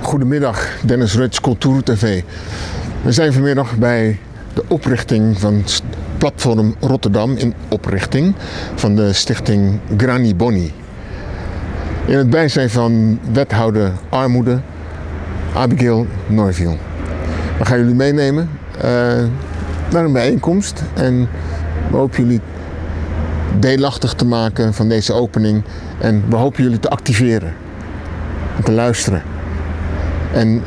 Goedemiddag, Dennis Ruts, Cultuur TV. We zijn vanmiddag bij de oprichting van het platform Rotterdam in oprichting van de stichting Granny Bonnie. In het bijzijn van wethouder Armoede, Abigail Norville. We gaan jullie meenemen naar een bijeenkomst en we hopen jullie deelachtig te maken van deze opening en we hopen jullie te activeren, te luisteren en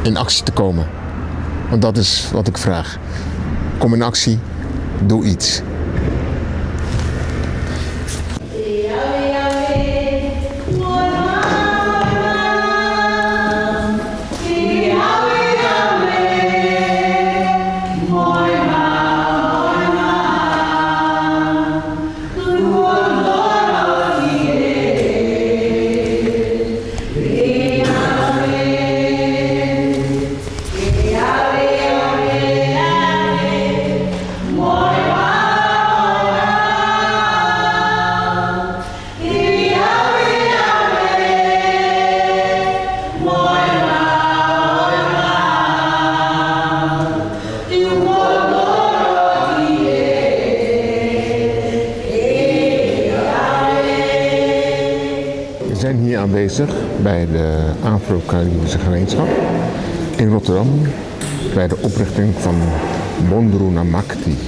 in actie te komen. Want dat is wat ik vraag. Kom in actie, doe iets. We zijn hier aanwezig bij de Afro-Caribische gemeenschap in Rotterdam bij de oprichting van Bondru Namakti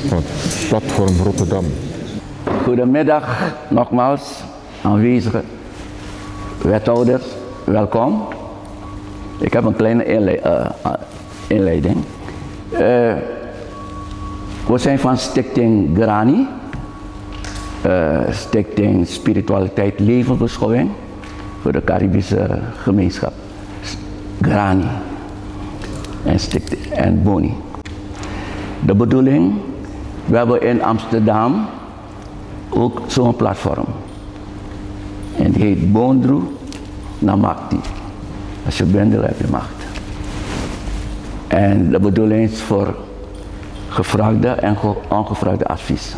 van het platform Rotterdam. Goedemiddag nogmaals, aanwezige wethouders, welkom. Ik heb een kleine inleiding. We zijn van Stichting Granny. Stichting Spiritualiteit Levenbeschouwing voor de Caribische gemeenschap. Granny en Bonnie. De bedoeling, we hebben in Amsterdam ook zo'n platform. En die heet Bondru Namakti. Als je bent, dan heb je macht. En de bedoeling is voor gevraagde en ongevraagde advies.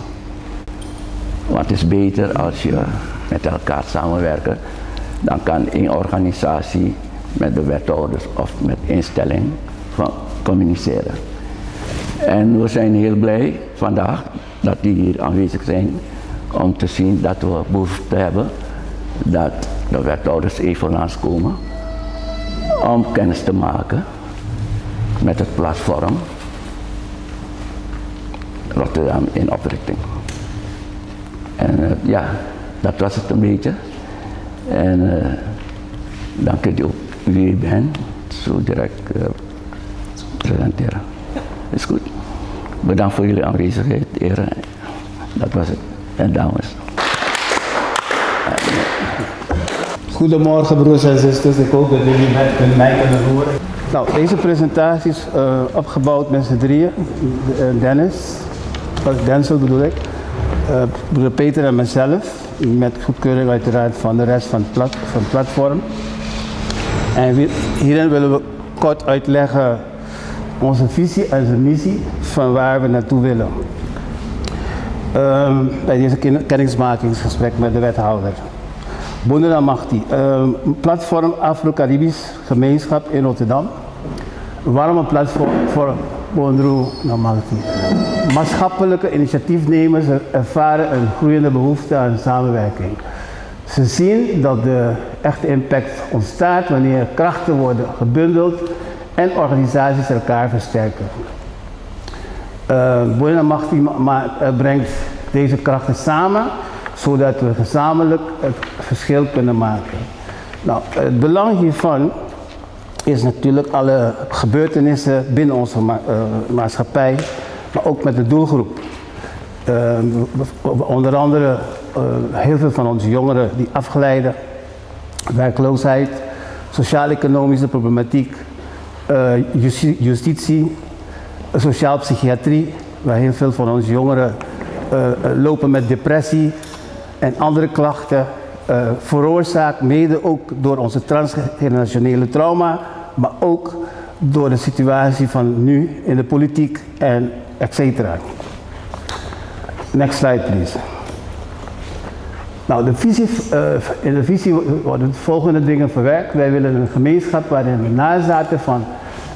Want het is beter als je met elkaar samenwerkt. Dan kan één organisatie met de wethouders of met instelling van communiceren. En we zijn heel blij vandaag dat die hier aanwezig zijn om te zien dat we behoefte hebben dat de wethouders even langskomen om kennis te maken met het platform Rotterdam in oprichting. En ja, dat was het een beetje. En dank je ook wie je bent, zo direct presenteren. Is goed. Bedankt voor jullie aanwezigheid, heren. Dat was het. En dames. Goedemorgen broers en zusters, ik hoop dat jullie mij kunnen horen. Nou, deze presentatie is opgebouwd met z'n drieën. Denzel bedoel ik. Broeder Peter en mezelf, met goedkeuring uiteraard van de rest van het platform. En hierin willen we kort uitleggen onze visie en onze missie van waar we naartoe willen. Bij deze kennismakingsgesprek met de wethouder. Bondru Namakti, platform Afro-Caribisch gemeenschap in Rotterdam. Waarom een platform voor Bondru Namakti? Maatschappelijke initiatiefnemers ervaren een groeiende behoefte aan samenwerking. Ze zien dat de echte impact ontstaat wanneer krachten worden gebundeld en organisaties elkaar versterken. Bondru Namakti brengt deze krachten samen, zodat we gezamenlijk het verschil kunnen maken. Nou, het belang hiervan is natuurlijk alle gebeurtenissen binnen onze maatschappij, maar ook met de doelgroep. Onder andere heel veel van onze jongeren die afgeleiden, werkloosheid, sociaal-economische problematiek, justitie, sociaal psychiatrie, waar heel veel van onze jongeren lopen met depressie en andere klachten, veroorzaakt mede ook door onze transgenerationele trauma, maar ook door de situatie van nu in de politiek en etc. Next slide please. Nou, in de visie worden de volgende dingen verwerkt. Wij willen een gemeenschap waarin de nazaten van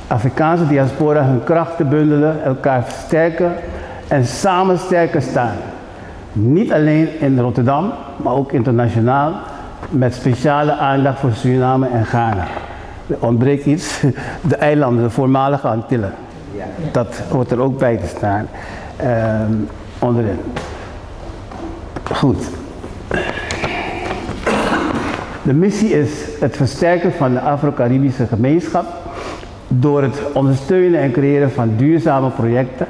Afrikaanse diaspora hun krachten bundelen, elkaar versterken en samen sterker staan. Niet alleen in Rotterdam, maar ook internationaal, met speciale aandacht voor Suriname en Ghana. Er ontbreekt iets, de eilanden, de voormalige Antillen. Dat hoort er ook bij te staan onderin. Goed. De missie is het versterken van de Afro-Caribische gemeenschap door het ondersteunen en creëren van duurzame projecten,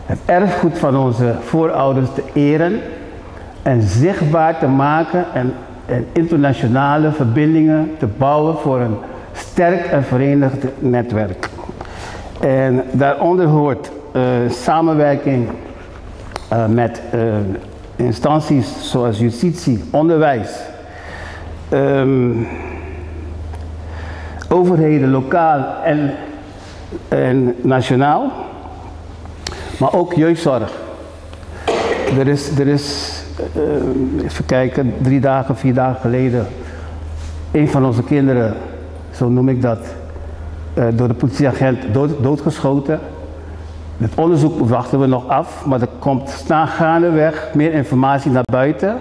het erfgoed van onze voorouders te eren en zichtbaar te maken en internationale verbindingen te bouwen voor een sterk en verenigd netwerk. En daaronder hoort samenwerking met instanties zoals justitie, onderwijs, overheden lokaal en nationaal, maar ook jeugdzorg. Er is even kijken, 3 dagen, 4 dagen geleden, een van onze kinderen, zo noem ik dat, door de politieagent doodgeschoten. Het onderzoek wachten we nog af, maar er komt gaandeweg meer informatie naar buiten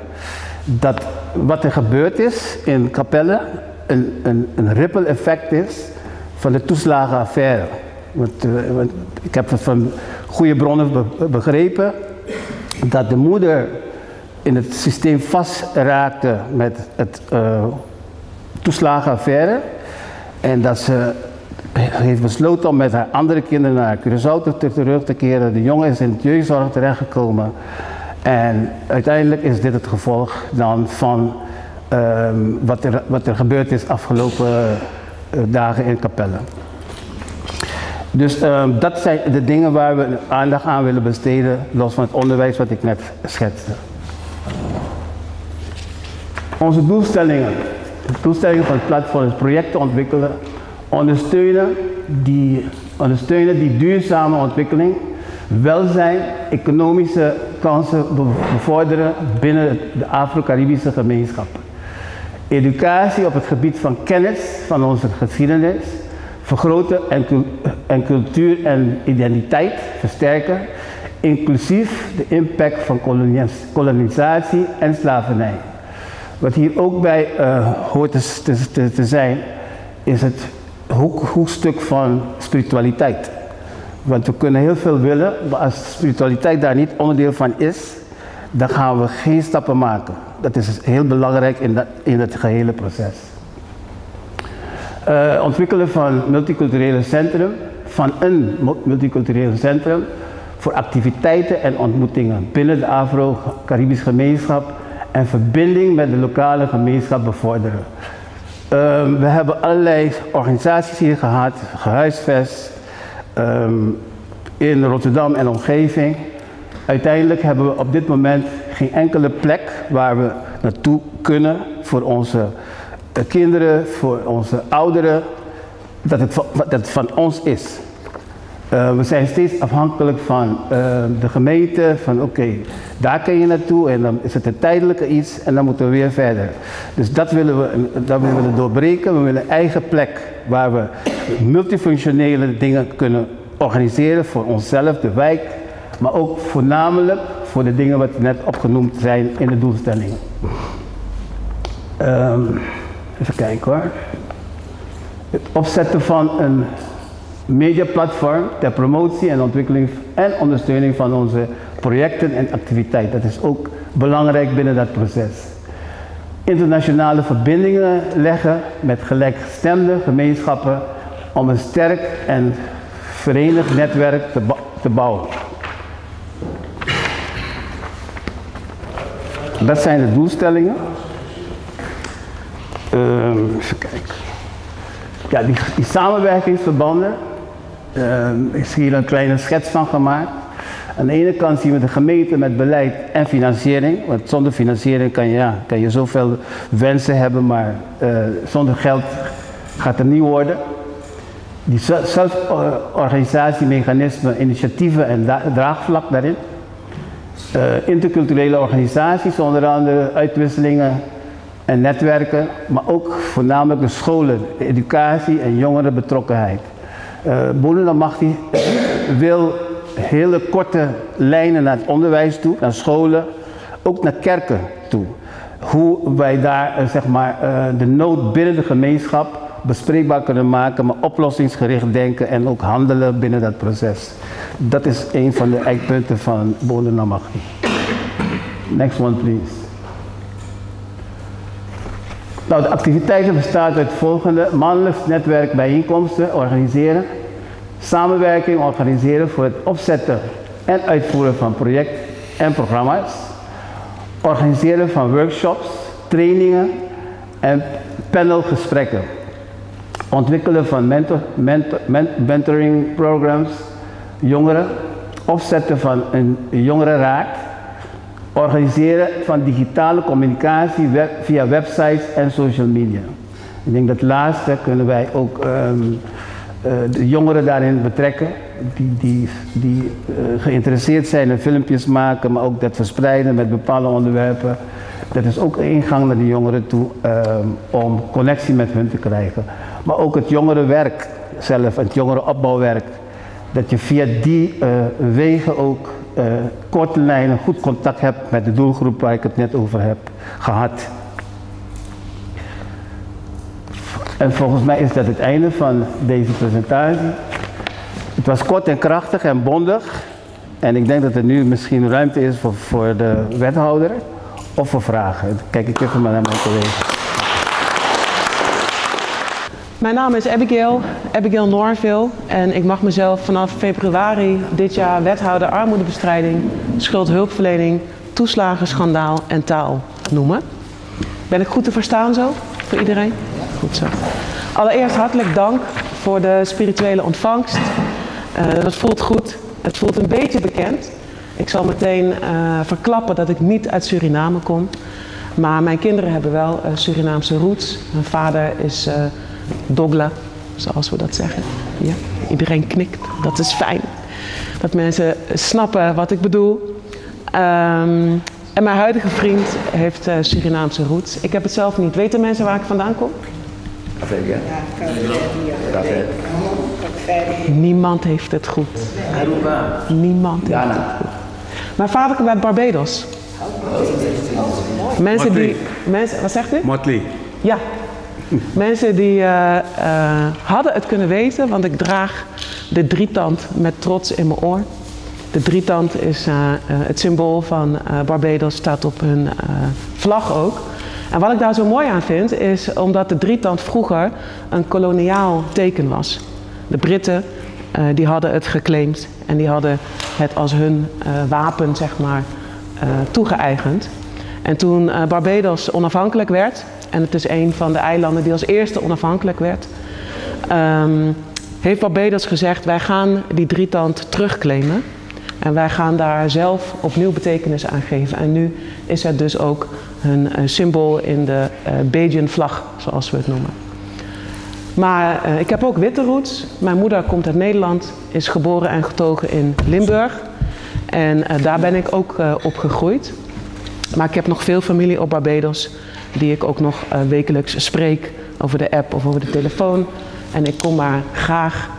dat wat er gebeurd is in Capelle een ripple effect is van de toeslagenaffaire. Want ik heb het van goede bronnen begrepen dat de moeder in het systeem vastraakte met het toeslagenaffaire en dat ze heeft besloten om met haar andere kinderen naar Curaçao terug te keren. De jongen is in het jeugdzorg terechtgekomen en uiteindelijk is dit het gevolg dan van wat er gebeurd is afgelopen dagen in Capelle. Dus dat zijn de dingen waar we aandacht aan willen besteden, los van het onderwijs wat ik net schetste. Onze doelstellingen. De doelstellingen van het platform is projecten ontwikkelen, ondersteunen die duurzame ontwikkeling, welzijn, economische kansen bevorderen binnen de Afro-Caribische gemeenschap. Educatie op het gebied van kennis van onze geschiedenis, vergroten en cultuur en identiteit versterken, inclusief de impact van kolonisatie en slavernij. Wat hier ook bij hoort te zijn, is het hoekstuk van spiritualiteit. Want we kunnen heel veel willen, maar als spiritualiteit daar niet onderdeel van is, dan gaan we geen stappen maken. Dat is heel belangrijk in het gehele proces. Ontwikkelen van een multicultureel centrum voor activiteiten en ontmoetingen binnen de Afro-Caribische gemeenschap en verbinding met de lokale gemeenschap bevorderen. We hebben allerlei organisaties hier gehad, gehuisvest in Rotterdam en omgeving. Uiteindelijk hebben we op dit moment geen enkele plek waar we naartoe kunnen voor onze kinderen, voor onze ouderen, dat het van ons is. We zijn steeds afhankelijk van de gemeente, van oké, daar kun je naartoe en dan is het een tijdelijke iets en dan moeten we weer verder. Dus dat willen we doorbreken. We willen een eigen plek waar we multifunctionele dingen kunnen organiseren voor onszelf, de wijk, maar ook voornamelijk voor de dingen wat net opgenoemd zijn in de doelstellingen. Even kijken hoor. Het opzetten van een mediaplatform ter promotie en ontwikkeling en ondersteuning van onze projecten en activiteiten. Dat is ook belangrijk binnen dat proces. Internationale verbindingen leggen met gelijkgestemde gemeenschappen om een sterk en verenigd netwerk te bouwen. Dat zijn de doelstellingen. Even kijken. Ja, die samenwerkingsverbanden, is hier een kleine schets van gemaakt. Aan de ene kant zien we de gemeente met beleid en financiering, want zonder financiering kan je zoveel wensen hebben, maar zonder geld gaat het niet worden. Die zelforganisatiemechanismen, initiatieven en draagvlak daarin. interculturele organisaties, onder andere uitwisselingen en netwerken, maar ook voornamelijk de scholen, de educatie en jongerenbetrokkenheid. Bonuna Machti wil hele korte lijnen naar het onderwijs toe, naar scholen, ook naar kerken toe. Hoe wij daar de nood binnen de gemeenschap bespreekbaar kunnen maken, maar oplossingsgericht denken en ook handelen binnen dat proces. Dat is een van de eikpunten van Bonuna Machti. Next one please. Nou, de activiteiten bestaan uit het volgende: maandelijks netwerkbijeenkomsten organiseren, samenwerking organiseren voor het opzetten en uitvoeren van projecten en programma's, organiseren van workshops, trainingen en panelgesprekken, ontwikkelen van mentoring programs, jongeren, opzetten van een jongerenraad, organiseren van digitale communicatie via websites en social media. Ik denk dat laatste kunnen wij ook de jongeren daarin betrekken, die geïnteresseerd zijn in filmpjes maken, maar ook dat verspreiden met bepaalde onderwerpen. Dat is ook een ingang naar de jongeren toe om connectie met hun te krijgen. Maar ook het jongerenwerk zelf, het jongerenopbouwwerk, dat je via die wegen ook korte lijnen goed contact hebt met de doelgroep waar ik het net over heb gehad. En volgens mij is dat het einde van deze presentatie. Het was kort en krachtig en bondig. En ik denk dat er nu misschien ruimte is voor de wethouder of voor vragen. Dan kijk ik even maar naar mijn collega's. Mijn naam is Abigail Norville en ik mag mezelf vanaf februari dit jaar wethouder armoedebestrijding, schuldhulpverlening, toeslagenschandaal en taal noemen. Ben ik goed te verstaan zo voor iedereen? Goed zo. Allereerst hartelijk dank voor de spirituele ontvangst. Dat voelt goed. Het voelt een beetje bekend. Ik zal meteen verklappen dat ik niet uit Suriname kom. Maar mijn kinderen hebben wel Surinaamse roots. Mijn vader is Dogla, zoals we dat zeggen. Ja, iedereen knikt. Dat is fijn. Dat mensen snappen wat ik bedoel. En mijn huidige vriend heeft Surinaamse roots. Ik heb het zelf niet. Weten mensen waar ik vandaan kom? Niemand heeft het goed. Niemand heeft het goed. Mijn vader komt uit Barbados. Mensen die... wat zegt u? Motley. Ja. Mensen die hadden het kunnen weten, want ik draag de drietand met trots in mijn oor. De drietand is het symbool van Barbados, staat op hun vlag ook. En wat ik daar zo mooi aan vind, is omdat de drietand vroeger een koloniaal teken was. De Britten die hadden het geclaimd en die hadden het als hun wapen, zeg maar, toegeëigend. En toen Barbados onafhankelijk werd, en het is een van de eilanden die als eerste onafhankelijk werd, heeft Barbados gezegd: wij gaan die drietand terugclaimen. En wij gaan daar zelf opnieuw betekenis aan geven. En nu is het dus ook een symbool in de Bajan vlag, zoals we het noemen. Maar ik heb ook witte roots. Mijn moeder komt uit Nederland, is geboren en getogen in Limburg. En daar ben ik ook opgegroeid. Maar ik heb nog veel familie op Barbados, die ik ook nog wekelijks spreek over de app of over de telefoon. En ik kom maar graag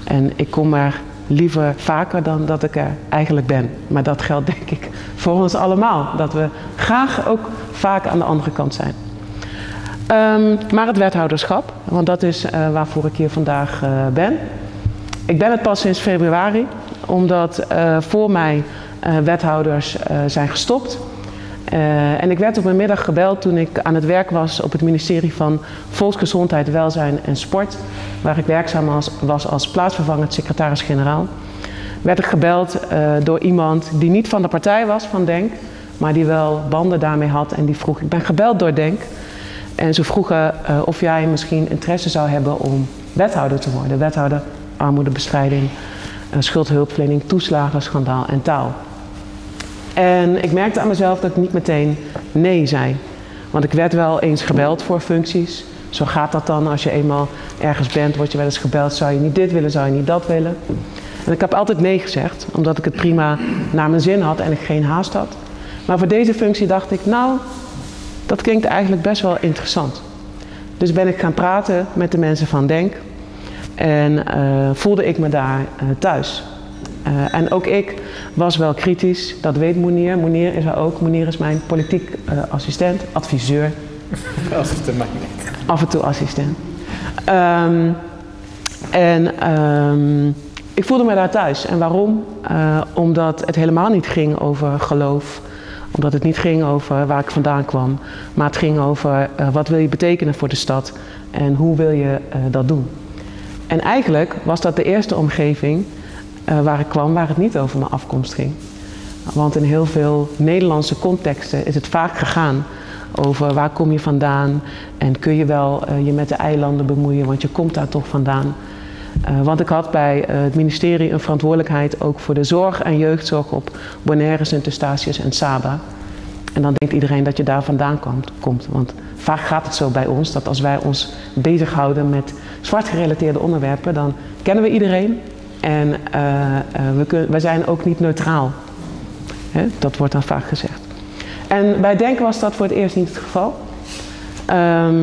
en ik kom maar liever vaker dan dat ik er eigenlijk ben. Maar dat geldt denk ik voor ons allemaal. Dat we graag ook vaak aan de andere kant zijn. Maar het wethouderschap, want dat is waarvoor ik hier vandaag ben. Ik ben het pas sinds februari, omdat voor mij wethouders zijn gestopt. En ik werd op een middag gebeld toen ik aan het werk was op het ministerie van Volksgezondheid, Welzijn en Sport, waar ik werkzaam was als plaatsvervangend secretaris-generaal. Werd ik gebeld door iemand die niet van de partij was van DENK, maar die wel banden daarmee had en die vroeg: ik ben gebeld door DENK. En ze vroegen of jij misschien interesse zou hebben om wethouder te worden. Wethouder armoedebestrijding, schuldhulpverlening, toeslagenschandaal en taal. En ik merkte aan mezelf dat ik niet meteen nee zei. Want ik werd wel eens gebeld voor functies. Zo gaat dat dan als je eenmaal ergens bent, word je wel eens gebeld. Zou je niet dit willen, zou je niet dat willen? En ik heb altijd nee gezegd, omdat ik het prima naar mijn zin had en ik geen haast had. Maar voor deze functie dacht ik, nou, dat klinkt eigenlijk best wel interessant. Dus ben ik gaan praten met de mensen van Denk en voelde ik me daar thuis. En ook ik was wel kritisch, dat weet Mounir. Mounir is er ook. Mounir is mijn politiek assistent, adviseur. Af en toe assistent. Ik voelde me daar thuis. En waarom? Omdat het helemaal niet ging over geloof. Omdat het niet ging over waar ik vandaan kwam. Maar het ging over wat wil je betekenen voor de stad. En hoe wil je dat doen. En eigenlijk was dat de eerste omgeving waar ik kwam waar het niet over mijn afkomst ging. Want in heel veel Nederlandse contexten is het vaak gegaan over waar kom je vandaan en kun je wel je met de eilanden bemoeien, want je komt daar toch vandaan. Want ik had bij het ministerie een verantwoordelijkheid ook voor de zorg en jeugdzorg op Bonaire, Sint-Eustatius en Saba. En dan denkt iedereen dat je daar vandaan komt. Want vaak gaat het zo bij ons dat als wij ons bezighouden met zwart gerelateerde onderwerpen, dan kennen we iedereen. En wij zijn ook niet neutraal. Dat wordt dan vaak gezegd. En bij Denk was dat voor het eerst niet het geval.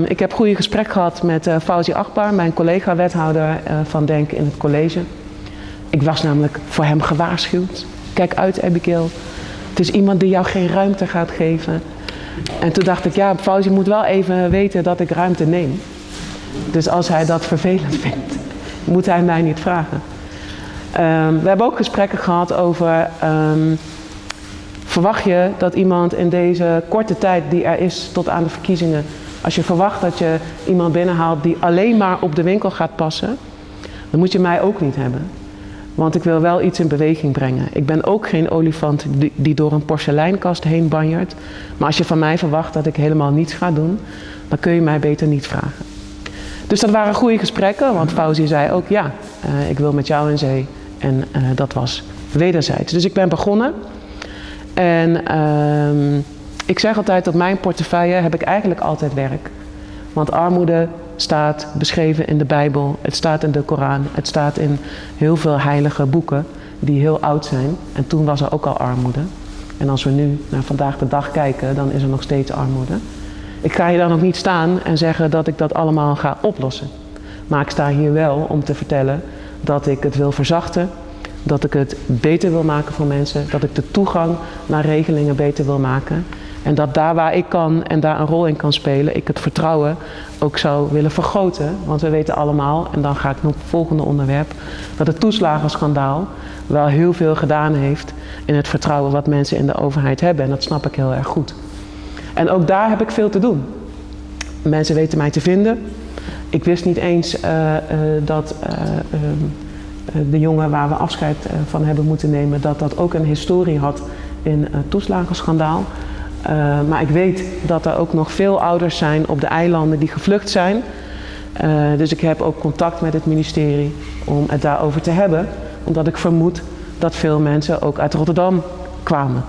Ik heb goede gesprek gehad met Fawzi Akbar, mijn collega-wethouder van Denk in het college. Ik was namelijk voor hem gewaarschuwd. Kijk uit, Abigail. Het is iemand die jou geen ruimte gaat geven. En toen dacht ik, ja, Fawzi moet wel even weten dat ik ruimte neem. Dus als hij dat vervelend vindt, moet hij mij niet vragen. We hebben ook gesprekken gehad over, verwacht je dat iemand in deze korte tijd die er is tot aan de verkiezingen, als je verwacht dat je iemand binnenhaalt die alleen maar op de winkel gaat passen, dan moet je mij ook niet hebben. Want ik wil wel iets in beweging brengen. Ik ben ook geen olifant die door een porseleinkast heen banjert. Maar als je van mij verwacht dat ik helemaal niets ga doen, dan kun je mij beter niet vragen. Dus dat waren goede gesprekken, want Fawzi zei ook, ja, ik wil met jou in zee. En dat was wederzijds. Dus ik ben begonnen. En ik zeg altijd, op mijn portefeuille heb ik eigenlijk altijd werk. Want armoede staat beschreven in de Bijbel, het staat in de Koran, het staat in heel veel heilige boeken die heel oud zijn. En toen was er ook al armoede. En als we nu naar vandaag de dag kijken, dan is er nog steeds armoede. Ik ga hier dan ook niet staan en zeggen dat ik dat allemaal ga oplossen. Maar ik sta hier wel om te vertellen dat ik het wil verzachten, dat ik het beter wil maken voor mensen, dat ik de toegang naar regelingen beter wil maken. En dat daar waar ik kan en daar een rol in kan spelen, ik het vertrouwen ook zou willen vergroten. Want we weten allemaal, en dan ga ik naar het volgende onderwerp, dat het toeslagenschandaal wel heel veel gedaan heeft in het vertrouwen wat mensen in de overheid hebben. En dat snap ik heel erg goed. En ook daar heb ik veel te doen. Mensen weten mij te vinden. Ik wist niet eens dat de jongen waar we afscheid van hebben moeten nemen, dat dat ook een historie had in het toeslagenschandaal. Maar ik weet dat er ook nog veel ouders zijn op de eilanden die gevlucht zijn. Dus ik heb ook contact met het ministerie om het daarover te hebben. Omdat ik vermoed dat veel mensen ook uit Rotterdam kwamen.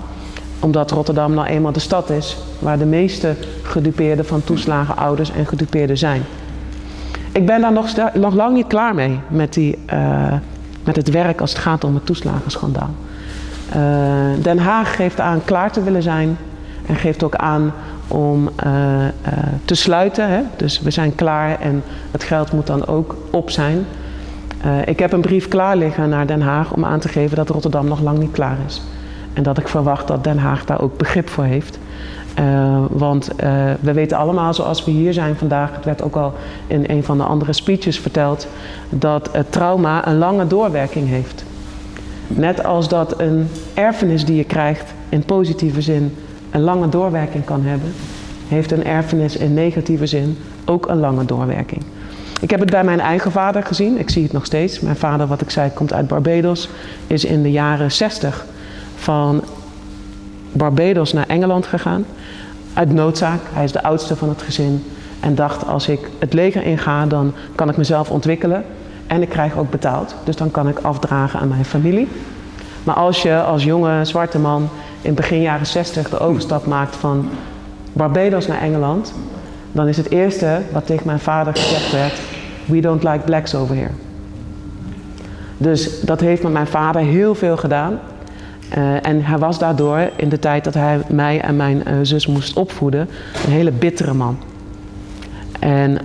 Omdat Rotterdam nou eenmaal de stad is waar de meeste gedupeerden van toeslagenouders en gedupeerden zijn. Ik ben daar nog lang niet klaar mee met het werk als het gaat om het toeslagenschandaal. Den Haag geeft aan klaar te willen zijn en geeft ook aan om te sluiten. Hè? Dus we zijn klaar en het geld moet dan ook op zijn. Ik heb een brief klaar liggen naar Den Haag om aan te geven dat Rotterdam nog lang niet klaar is. En dat ik verwacht dat Den Haag daar ook begrip voor heeft. Want we weten allemaal, zoals we hier zijn vandaag, het werd ook al in een van de andere speeches verteld, dat het trauma een lange doorwerking heeft. Net als dat een erfenis die je krijgt in positieve zin een lange doorwerking kan hebben, heeft een erfenis in negatieve zin ook een lange doorwerking. Ik heb het bij mijn eigen vader gezien, ik zie het nog steeds. Mijn vader, wat ik zei, komt uit Barbados, is in de jaren 60 van Barbados naar Engeland gegaan. Uit noodzaak, hij is de oudste van het gezin en dacht, als ik het leger inga, dan kan ik mezelf ontwikkelen en ik krijg ook betaald. Dus dan kan ik afdragen aan mijn familie. Maar als je als jonge zwarte man in begin jaren 60 de overstap maakt van Barbados naar Engeland, dan is het eerste wat tegen mijn vader gezegd werd, we don't like blacks over here. Dus dat heeft met mijn vader heel veel gedaan. En hij was daardoor, in de tijd dat hij mij en mijn zus moest opvoeden, een hele bittere man. En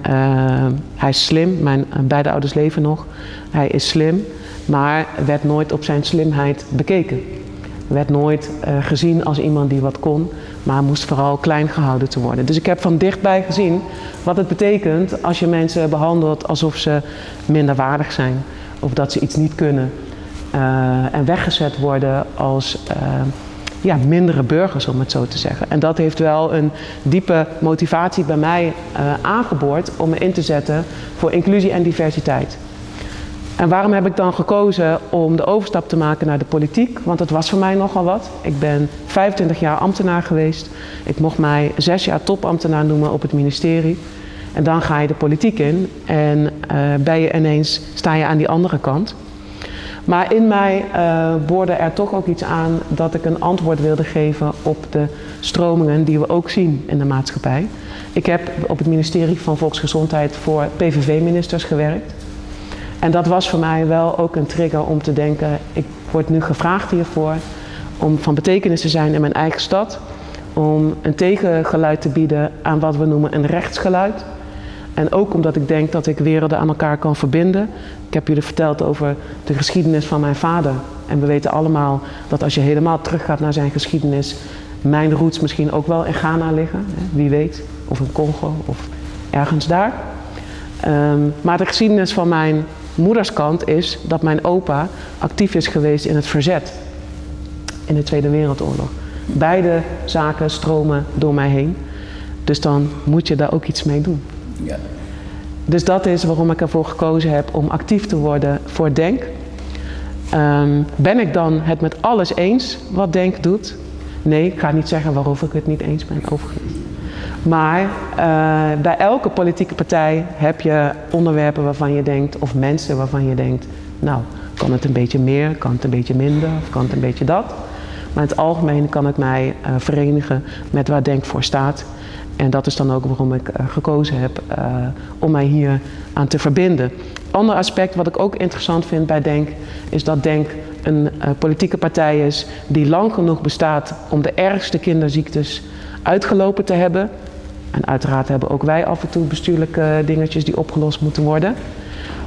hij is slim, mijn beide ouders leven nog. Hij is slim, maar werd nooit op zijn slimheid bekeken. Werd nooit gezien als iemand die wat kon, maar moest vooral klein gehouden te worden. Dus ik heb van dichtbij gezien wat het betekent als je mensen behandelt alsof ze minderwaardig zijn. Of dat ze iets niet kunnen. En weggezet worden als mindere burgers, om het zo te zeggen. En dat heeft wel een diepe motivatie bij mij aangeboord om me in te zetten voor inclusie en diversiteit. En waarom heb ik dan gekozen om de overstap te maken naar de politiek? Want het was voor mij nogal wat. Ik ben 25 jaar ambtenaar geweest. Ik mocht mij 6 jaar topambtenaar noemen op het ministerie. En dan ga je de politiek in en sta je aan die andere kant. Maar in mij boorde er toch ook iets aan dat ik een antwoord wilde geven op de stromingen die we ook zien in de maatschappij. Ik heb op het ministerie van Volksgezondheid voor PVV-ministers gewerkt. En dat was voor mij wel ook een trigger om te denken, ik word nu gevraagd hiervoor om van betekenis te zijn in mijn eigen stad. Om een tegengeluid te bieden aan wat we noemen een rechtsgeluid. En ook omdat ik denk dat ik werelden aan elkaar kan verbinden. Ik heb jullie verteld over de geschiedenis van mijn vader. En we weten allemaal dat als je helemaal teruggaat naar zijn geschiedenis, mijn roots misschien ook wel in Ghana liggen. Wie weet. Of in Congo of ergens daar. Maar de geschiedenis van mijn moederskant is dat mijn opa actief is geweest in het verzet. In de Tweede Wereldoorlog. Beide zaken stromen door mij heen. Dus dan moet je daar ook iets mee doen. Ja. Dus dat is waarom ik ervoor gekozen heb om actief te worden voor DENK. Ben ik dan het met alles eens wat DENK doet? Nee, ik ga niet zeggen waarover ik het niet eens ben, overigens. Maar bij elke politieke partij heb je onderwerpen waarvan je denkt, of mensen waarvan je denkt, nou, kan het een beetje meer, kan het een beetje minder, of kan het een beetje dat. Maar in het algemeen kan ik mij verenigen met waar DENK voor staat. En dat is dan ook waarom ik gekozen heb om mij hier aan te verbinden. Ander aspect wat ik ook interessant vind bij DENK is dat DENK een politieke partij is die lang genoeg bestaat om de ergste kinderziektes uitgelopen te hebben. En uiteraard hebben ook wij af en toe bestuurlijke dingetjes die opgelost moeten worden.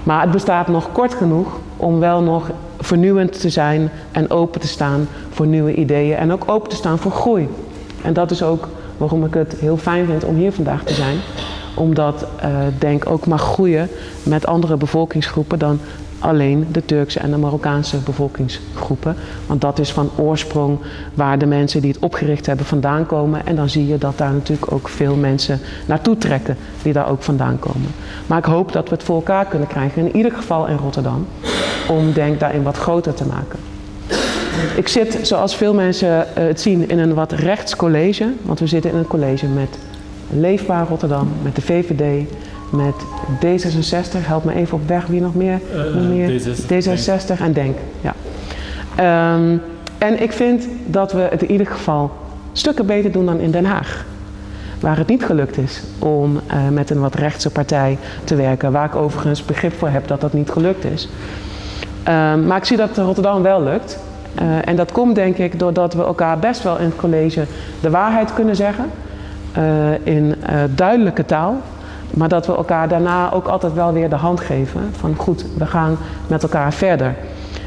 Maar het bestaat nog kort genoeg om wel nog vernieuwend te zijn en open te staan voor nieuwe ideeën en ook open te staan voor groei. En dat is ook waarom ik het heel fijn vind om hier vandaag te zijn. Omdat DENK ook mag groeien met andere bevolkingsgroepen dan alleen de Turkse en de Marokkaanse bevolkingsgroepen. Want dat is van oorsprong waar de mensen die het opgericht hebben vandaan komen. En dan zie je dat daar natuurlijk ook veel mensen naartoe trekken die daar ook vandaan komen. Maar ik hoop dat we het voor elkaar kunnen krijgen, in ieder geval in Rotterdam, om DENK daarin wat groter te maken. Ik zit, zoals veel mensen het zien, in een wat rechts college. Want we zitten in een college met Leefbaar Rotterdam, met de VVD, met D66. Help me even op weg, wie nog meer? D66 en DENK. Ja. En ik vind dat we het in ieder geval stukken beter doen dan in Den Haag. Waar het niet gelukt is om met een wat rechtse partij te werken. Waar ik overigens begrip voor heb dat dat niet gelukt is. Maar ik zie dat het in Rotterdam wel lukt. En dat komt denk ik doordat we elkaar best wel in het college de waarheid kunnen zeggen. In duidelijke taal. Maar dat we elkaar daarna ook altijd wel weer de hand geven. Van goed, we gaan met elkaar verder.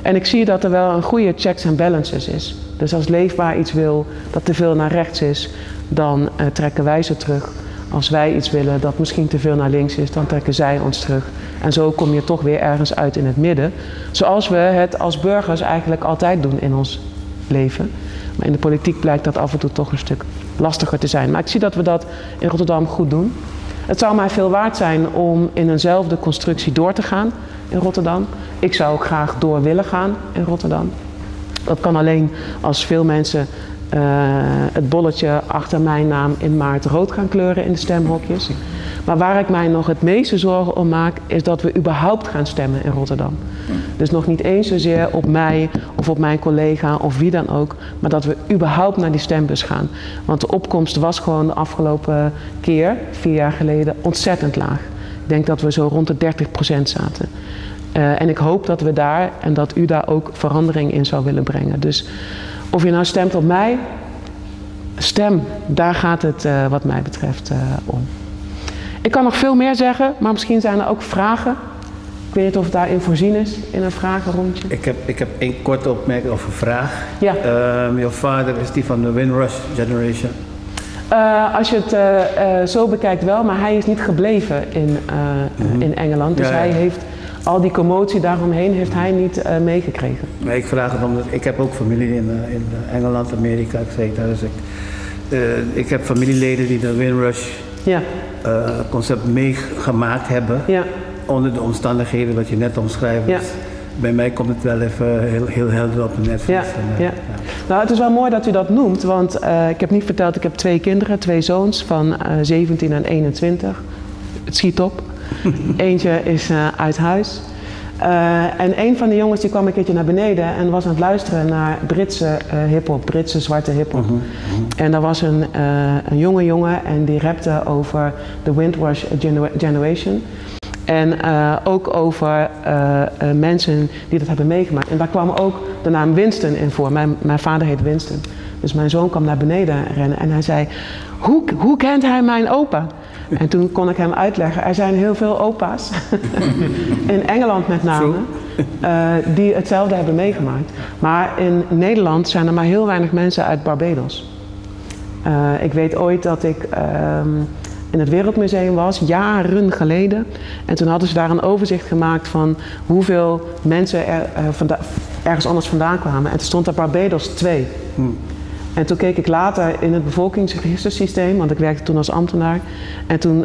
En ik zie dat er wel een goede checks and balances is. Dus als Leefbaar iets wil dat te veel naar rechts is, dan trekken wij ze terug. Als wij iets willen dat misschien te veel naar links is, dan trekken zij ons terug. En zo kom je toch weer ergens uit in het midden. Zoals we het als burgers eigenlijk altijd doen in ons leven. Maar in de politiek blijkt dat af en toe toch een stuk lastiger te zijn. Maar ik zie dat we dat in Rotterdam goed doen. Het zou mij veel waard zijn om in eenzelfde constructie door te gaan in Rotterdam. Ik zou ook graag door willen gaan in Rotterdam. Dat kan alleen als veel mensen het bolletje achter mijn naam in maart rood gaan kleuren in de stemhokjes. Maar waar ik mij nog het meeste zorgen om maak, is dat we überhaupt gaan stemmen in Rotterdam. Dus nog niet eens zozeer op mij of op mijn collega of wie dan ook, maar dat we überhaupt naar die stembus gaan. Want de opkomst was gewoon de afgelopen keer, 4 jaar geleden, ontzettend laag. Ik denk dat we zo rond de 30% zaten. En ik hoop dat we daar en dat u daar ook verandering in zou willen brengen. Dus of je nou stemt op mij, stem, daar gaat het wat mij betreft om. Ik kan nog veel meer zeggen, maar misschien zijn er ook vragen. Ik weet niet of het daarin voorzien is, in een vragenrondje. Ik heb één korte opmerking of een vraag. Ja. Jouw vader is die van de Windrush Generation. Als je het zo bekijkt wel, maar hij is niet gebleven in Engeland. Dus hij heeft al die commotie daaromheen heeft hij niet meegekregen. Nee, ik vraag het omdat ik heb ook familie in Engeland, Amerika. Dus ik heb familieleden die de Windrush concept meegemaakt hebben. Ja. Onder de omstandigheden wat je net omschrijft. Ja. Dus bij mij komt het wel even heel helder op de netvlies. Ja. Nou, het is wel mooi dat u dat noemt, want ik heb niet verteld, ik heb 2 kinderen, 2 zoons van 17 en 21. Het schiet op. Eentje is uit huis. En een van de jongens die kwam een keertje naar beneden en was aan het luisteren naar Britse hiphop, Britse zwarte hiphop. En daar was een jonge jongen en die rapte over de Windrush Generation. En ook over mensen die dat hebben meegemaakt. En daar kwam ook de naam Winston in voor. Mijn vader heet Winston. Dus mijn zoon kwam naar beneden rennen en hij zei, hoe kent hij mijn opa? En toen kon ik hem uitleggen, er zijn heel veel opa's, in Engeland met name, die hetzelfde hebben meegemaakt. Maar in Nederland zijn er maar heel weinig mensen uit Barbados. Ik weet ooit dat ik in het Wereldmuseum was, jaren geleden. En toen hadden ze daar een overzicht gemaakt van hoeveel mensen er ergens anders vandaan kwamen. En toen stond er Barbados 2. En toen keek ik later in het bevolkingsregistersysteem, want ik werkte toen als ambtenaar. En toen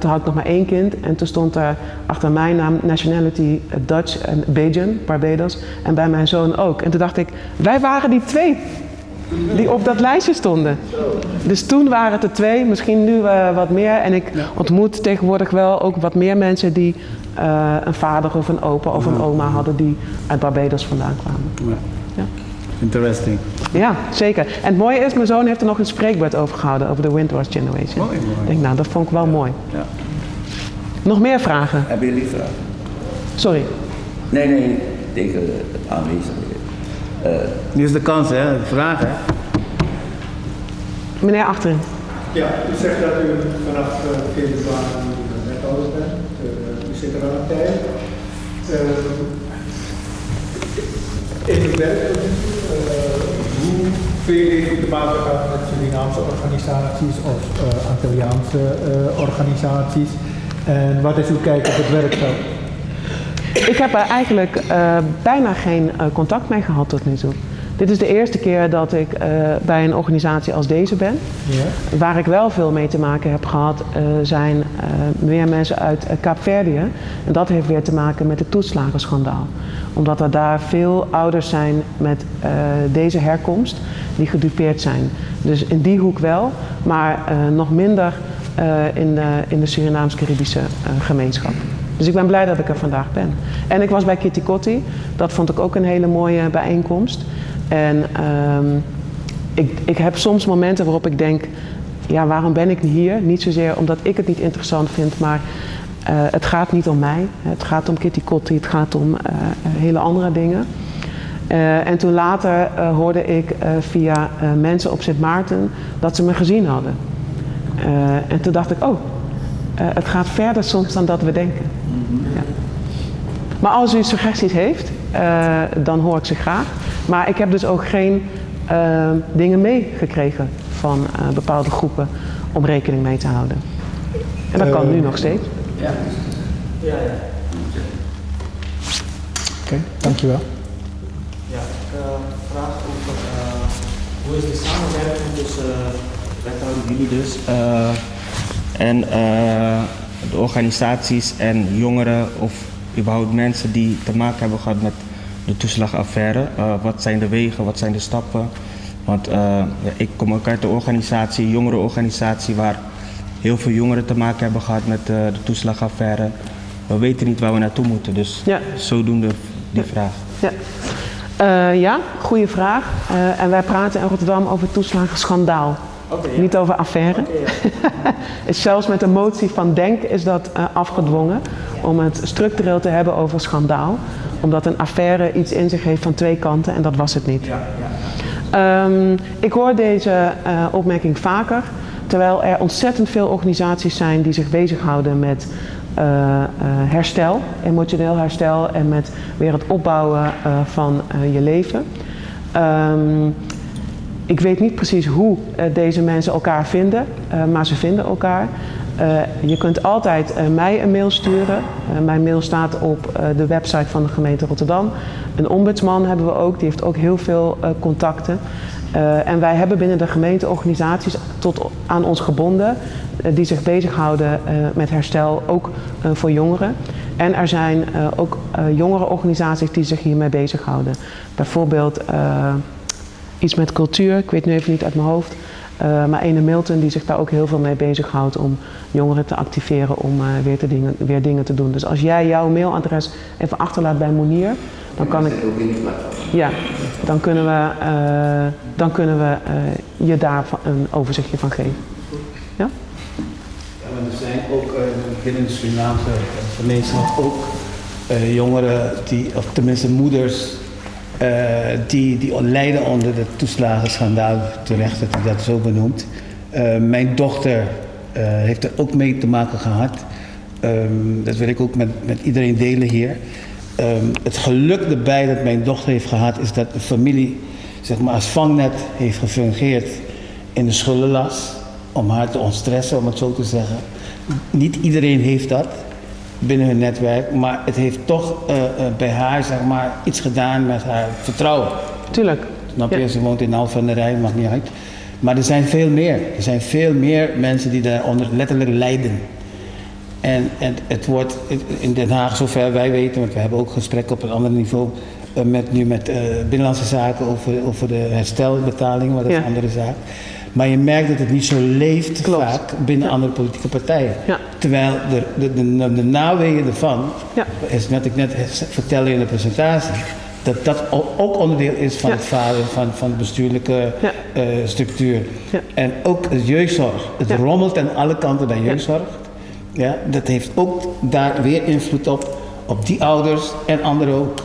had ik nog maar 1 kind. En toen stond er achter mijn naam nationality Dutch en Bajan, Barbados. En bij mijn zoon ook. En toen dacht ik, wij waren die 2 die op dat lijstje stonden. Dus toen waren het er 2, misschien nu wat meer. En ik ontmoet tegenwoordig wel ook wat meer mensen die een vader of een opa of een oma hadden die uit Barbados vandaan kwamen. Ja. Interesting. Ja, zeker. En het mooie is, mijn zoon heeft er nog een spreekbeurt over gehouden, over de Windrush Generation. Mooi. Ik denk, nou, dat vond ik wel mooi. Ja. Nog meer vragen? Hebben jullie vragen? Sorry. Nee, tegen aanwezig. Nu is de kans, hè? Vragen. Meneer achterin. Ja, u zegt dat u vanaf februari wethouder bent. U zit er al een tijd. In uw werk, hoeveel heeft u te maken gehad met Surinaamse organisaties of Antilliaanse organisaties? En wat is uw kijk op het werkveld? Ik heb er eigenlijk bijna geen contact mee gehad tot nu toe. Dit is de eerste keer dat ik bij een organisatie als deze ben. Ja. Waar ik wel veel mee te maken heb gehad zijn meer mensen uit Kaapverdië. En dat heeft weer te maken met het toeslagenschandaal. Omdat er daar veel ouders zijn met deze herkomst die gedupeerd zijn. Dus in die hoek wel, maar nog minder in de Surinaams-Caribische gemeenschap. Dus ik ben blij dat ik er vandaag ben. En ik was bij Kitty Kotti. Dat vond ik ook een hele mooie bijeenkomst. En ik heb soms momenten waarop ik denk, ja, waarom ben ik hier? Niet zozeer omdat ik het niet interessant vind, maar het gaat niet om mij. Het gaat om Kitty Kotti, het gaat om hele andere dingen. En toen later hoorde ik via mensen op Sint Maarten dat ze me gezien hadden. En toen dacht ik, het gaat verder soms dan dat we denken. Ja. Maar als u suggesties heeft, dan hoor ik ze graag. Maar ik heb dus ook geen dingen meegekregen van bepaalde groepen om rekening mee te houden. En dat kan nu nog steeds. Ja. Oké, dankjewel. Ja, vraag over hoe is de samenwerking tussen wethouder jullie dus en de organisaties en jongeren of überhaupt mensen die te maken hebben gehad met de toeslagaffaire. Wat zijn de wegen, wat zijn de stappen? Want ik kom ook uit de organisatie, een jongerenorganisatie waar heel veel jongeren te maken hebben gehad met de toeslagaffaire. We weten niet waar we naartoe moeten, dus zodoende die vraag. Ja, goede vraag. En wij praten in Rotterdam over het toeslagenschandaal. Niet over affaire. Zelfs met de motie van Denk is dat afgedwongen om het structureel te hebben over schandaal. Omdat een affaire iets in zich heeft van 2 kanten en dat was het niet. Ik hoor deze opmerking vaker, terwijl er ontzettend veel organisaties zijn die zich bezighouden met herstel, emotioneel herstel en met weer het opbouwen van je leven. Ik weet niet precies hoe deze mensen elkaar vinden, maar ze vinden elkaar. Je kunt altijd mij een mail sturen. Mijn mail staat op de website van de gemeente Rotterdam. Een ombudsman hebben we ook, die heeft ook heel veel contacten. En wij hebben binnen de gemeente organisaties aan ons gebonden die zich bezighouden met herstel, ook voor jongeren. En er zijn ook jongerenorganisaties die zich hiermee bezighouden. Bijvoorbeeld iets met cultuur, ik weet nu even niet uit mijn hoofd. Maar ene Milton die zich daar ook heel veel mee bezighoudt om jongeren te activeren om weer dingen te doen. Dus als jij jouw mailadres even achterlaat bij Monier, dan kan ik. Ja, dan kunnen we je daar een overzichtje van geven. Ja? Ja, maar er zijn ook binnen de Surinaamse gemeenschap ook jongeren of tenminste moeders. Die lijden onder het toeslagenschandaal, terecht dat u dat zo benoemt. Mijn dochter heeft er ook mee te maken gehad. Dat wil ik ook met iedereen delen hier. Het geluk erbij dat mijn dochter heeft gehad is dat de familie zeg maar, als vangnet heeft gefungeerd in de schuldenlast. Om haar te ontstressen, om het zo te zeggen. Niet iedereen heeft dat binnen hun netwerk, maar het heeft toch bij haar zeg maar, iets gedaan met haar vertrouwen. Tuurlijk. Snap je? Ja. Ze woont in Alphen aan de Rijn, maakt niet uit. Maar er zijn veel meer. Er zijn veel meer mensen die daaronder letterlijk lijden. En het wordt in Den Haag, zover wij weten, want we hebben ook gesprekken op een ander niveau met Binnenlandse Zaken over de herstelbetalingen, maar dat is een andere zaak. Maar je merkt dat het niet zo leeft vaak binnen andere politieke partijen. Ja. Terwijl de naweeën ervan, is wat ik net vertelde in de presentatie, dat ook onderdeel is van het falen van de bestuurlijke structuur. Ja. En ook de jeugdzorg. Het rommelt aan alle kanten bij jeugdzorg. Ja, dat heeft ook daar weer invloed op die ouders en anderen ook.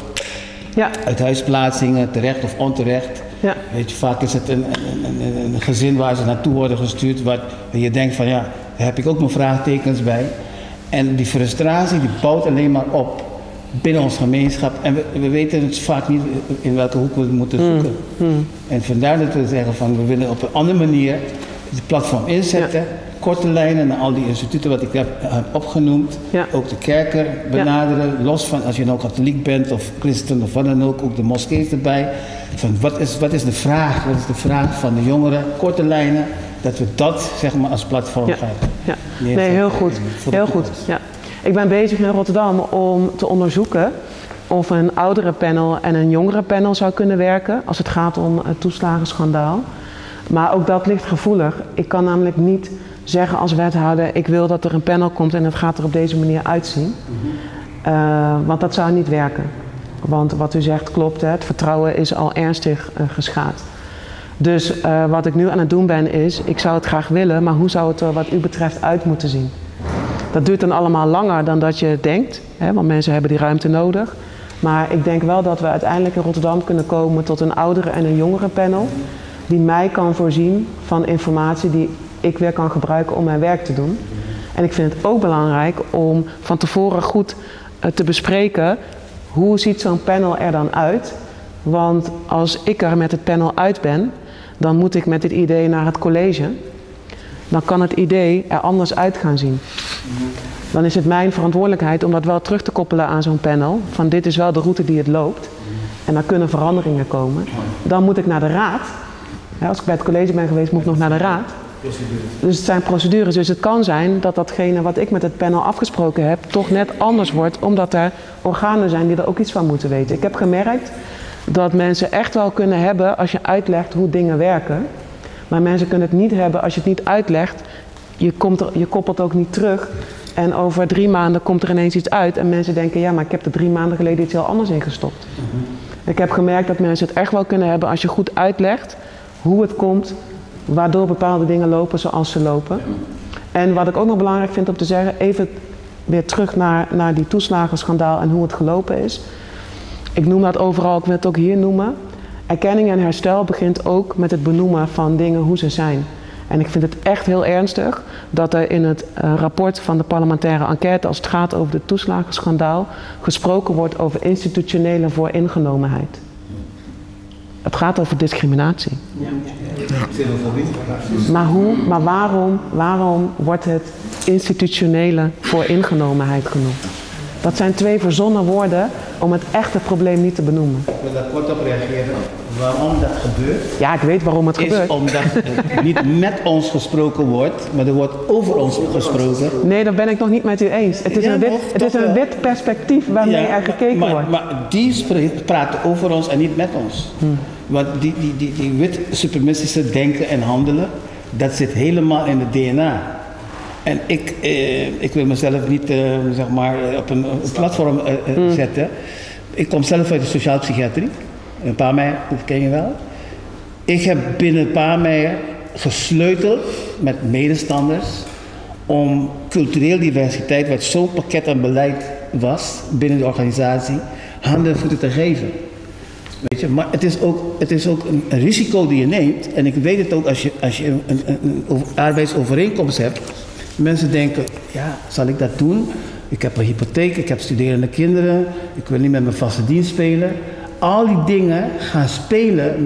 Ja. Uithuisplaatsingen, terecht of onterecht. Ja. Weet je, vaak is het een gezin waar ze naartoe worden gestuurd, waar je denkt van ja, daar heb ik ook mijn vraagtekens bij. En die frustratie die bouwt alleen maar op binnen ons gemeenschap. En we weten het vaak niet in welke hoek we het moeten zoeken. En vandaar dat we zeggen van we willen op een andere manier het platform inzetten. Korte lijnen naar al die instituten wat ik heb opgenoemd. Ja. Ook de kerken benaderen. Los van als je nou katholiek bent of christen of wat dan ook de moskees erbij. Van wat is de vraag? Wat is de vraag van de jongeren? Korte lijnen. Dat we dat zeg maar als platform gaan. Ja. Nee, heel goed. Heel goed. Ja. Ik ben bezig in Rotterdam om te onderzoeken of een ouderenpanel en een jongerenpanel zou kunnen werken als het gaat om het toeslagenschandaal. Maar ook dat ligt gevoelig. Ik kan namelijk niet zeggen als wethouder, ik wil dat er een panel komt en het gaat er op deze manier uitzien. Want dat zou niet werken. Want wat u zegt klopt, hè, het vertrouwen is al ernstig geschaad. Dus wat ik nu aan het doen ben is, ik zou het graag willen, maar hoe zou het er wat u betreft uit moeten zien? Dat duurt dan allemaal langer dan dat je denkt, hè, want mensen hebben die ruimte nodig. Maar ik denk wel dat we uiteindelijk in Rotterdam kunnen komen tot een ouderen- en een jongerenpanel die mij kan voorzien van informatie die ik weer kan gebruiken om mijn werk te doen. En ik vind het ook belangrijk om van tevoren goed te bespreken hoe ziet zo'n panel er dan uit. Want als ik er met het panel uit ben, dan moet ik met dit idee naar het college. Dan kan het idee er anders uit gaan zien. Dan is het mijn verantwoordelijkheid om dat wel terug te koppelen aan zo'n panel. Van dit is wel de route die het loopt. En dan kunnen veranderingen komen. Dan moet ik naar de raad. Ja, als ik bij het college ben geweest, moet ik nog naar de raad. Dus het zijn procedures. Dus het kan zijn dat datgene wat ik met het panel afgesproken heb, toch net anders wordt. Omdat er organen zijn die er ook iets van moeten weten. Ik heb gemerkt dat mensen echt wel kunnen hebben als je uitlegt hoe dingen werken. Maar mensen kunnen het niet hebben als je het niet uitlegt. Je koppelt ook niet terug. En over 3 maanden komt er ineens iets uit. En mensen denken, ja, maar ik heb er 3 maanden geleden iets heel anders in gestopt. Ik heb gemerkt dat mensen het echt wel kunnen hebben als je goed uitlegt hoe het komt waardoor bepaalde dingen lopen zoals ze lopen. En wat ik ook nog belangrijk vind om te zeggen, even weer terug naar die toeslagenschandaal en hoe het gelopen is. Ik noem dat overal, ik wil het ook hier noemen. Erkenning en herstel begint ook met het benoemen van dingen hoe ze zijn. En ik vind het echt heel ernstig dat er in het rapport van de parlementaire enquête, als het gaat over het toeslagenschandaal, gesproken wordt over institutionele vooringenomenheid. Het gaat over discriminatie. Maar waarom wordt het institutionele vooringenomenheid genoemd? Dat zijn twee verzonnen woorden om het echte probleem niet te benoemen. Ik wil daar kort op reageren. Waarom dat gebeurt? Ja, ik weet waarom het gebeurt. Is omdat er niet met ons gesproken wordt, maar er wordt over ons gesproken. Nee, dat ben ik nog niet met u eens. Het is een wit perspectief waarmee er gekeken wordt. Maar die praten over ons en niet met ons. Want die wit supremacistische denken en handelen, dat zit helemaal in het DNA. En ik wil mezelf niet zeg maar op een platform zetten. Ik kom zelf uit de sociaal psychiatrie. Een paar mei, dat ken je wel. Ik heb binnen een paar mei gesleuteld met medestanders om cultureel diversiteit, wat zo'n pakket aan beleid was binnen de organisatie, handen en voeten te geven. Weet je, maar het is ook een risico die je neemt. En ik weet het ook als je een arbeidsovereenkomst hebt. Mensen denken, ja, zal ik dat doen? Ik heb een hypotheek, ik heb studerende kinderen, ik wil niet met mijn vaste dienst spelen. Al die dingen gaan spelen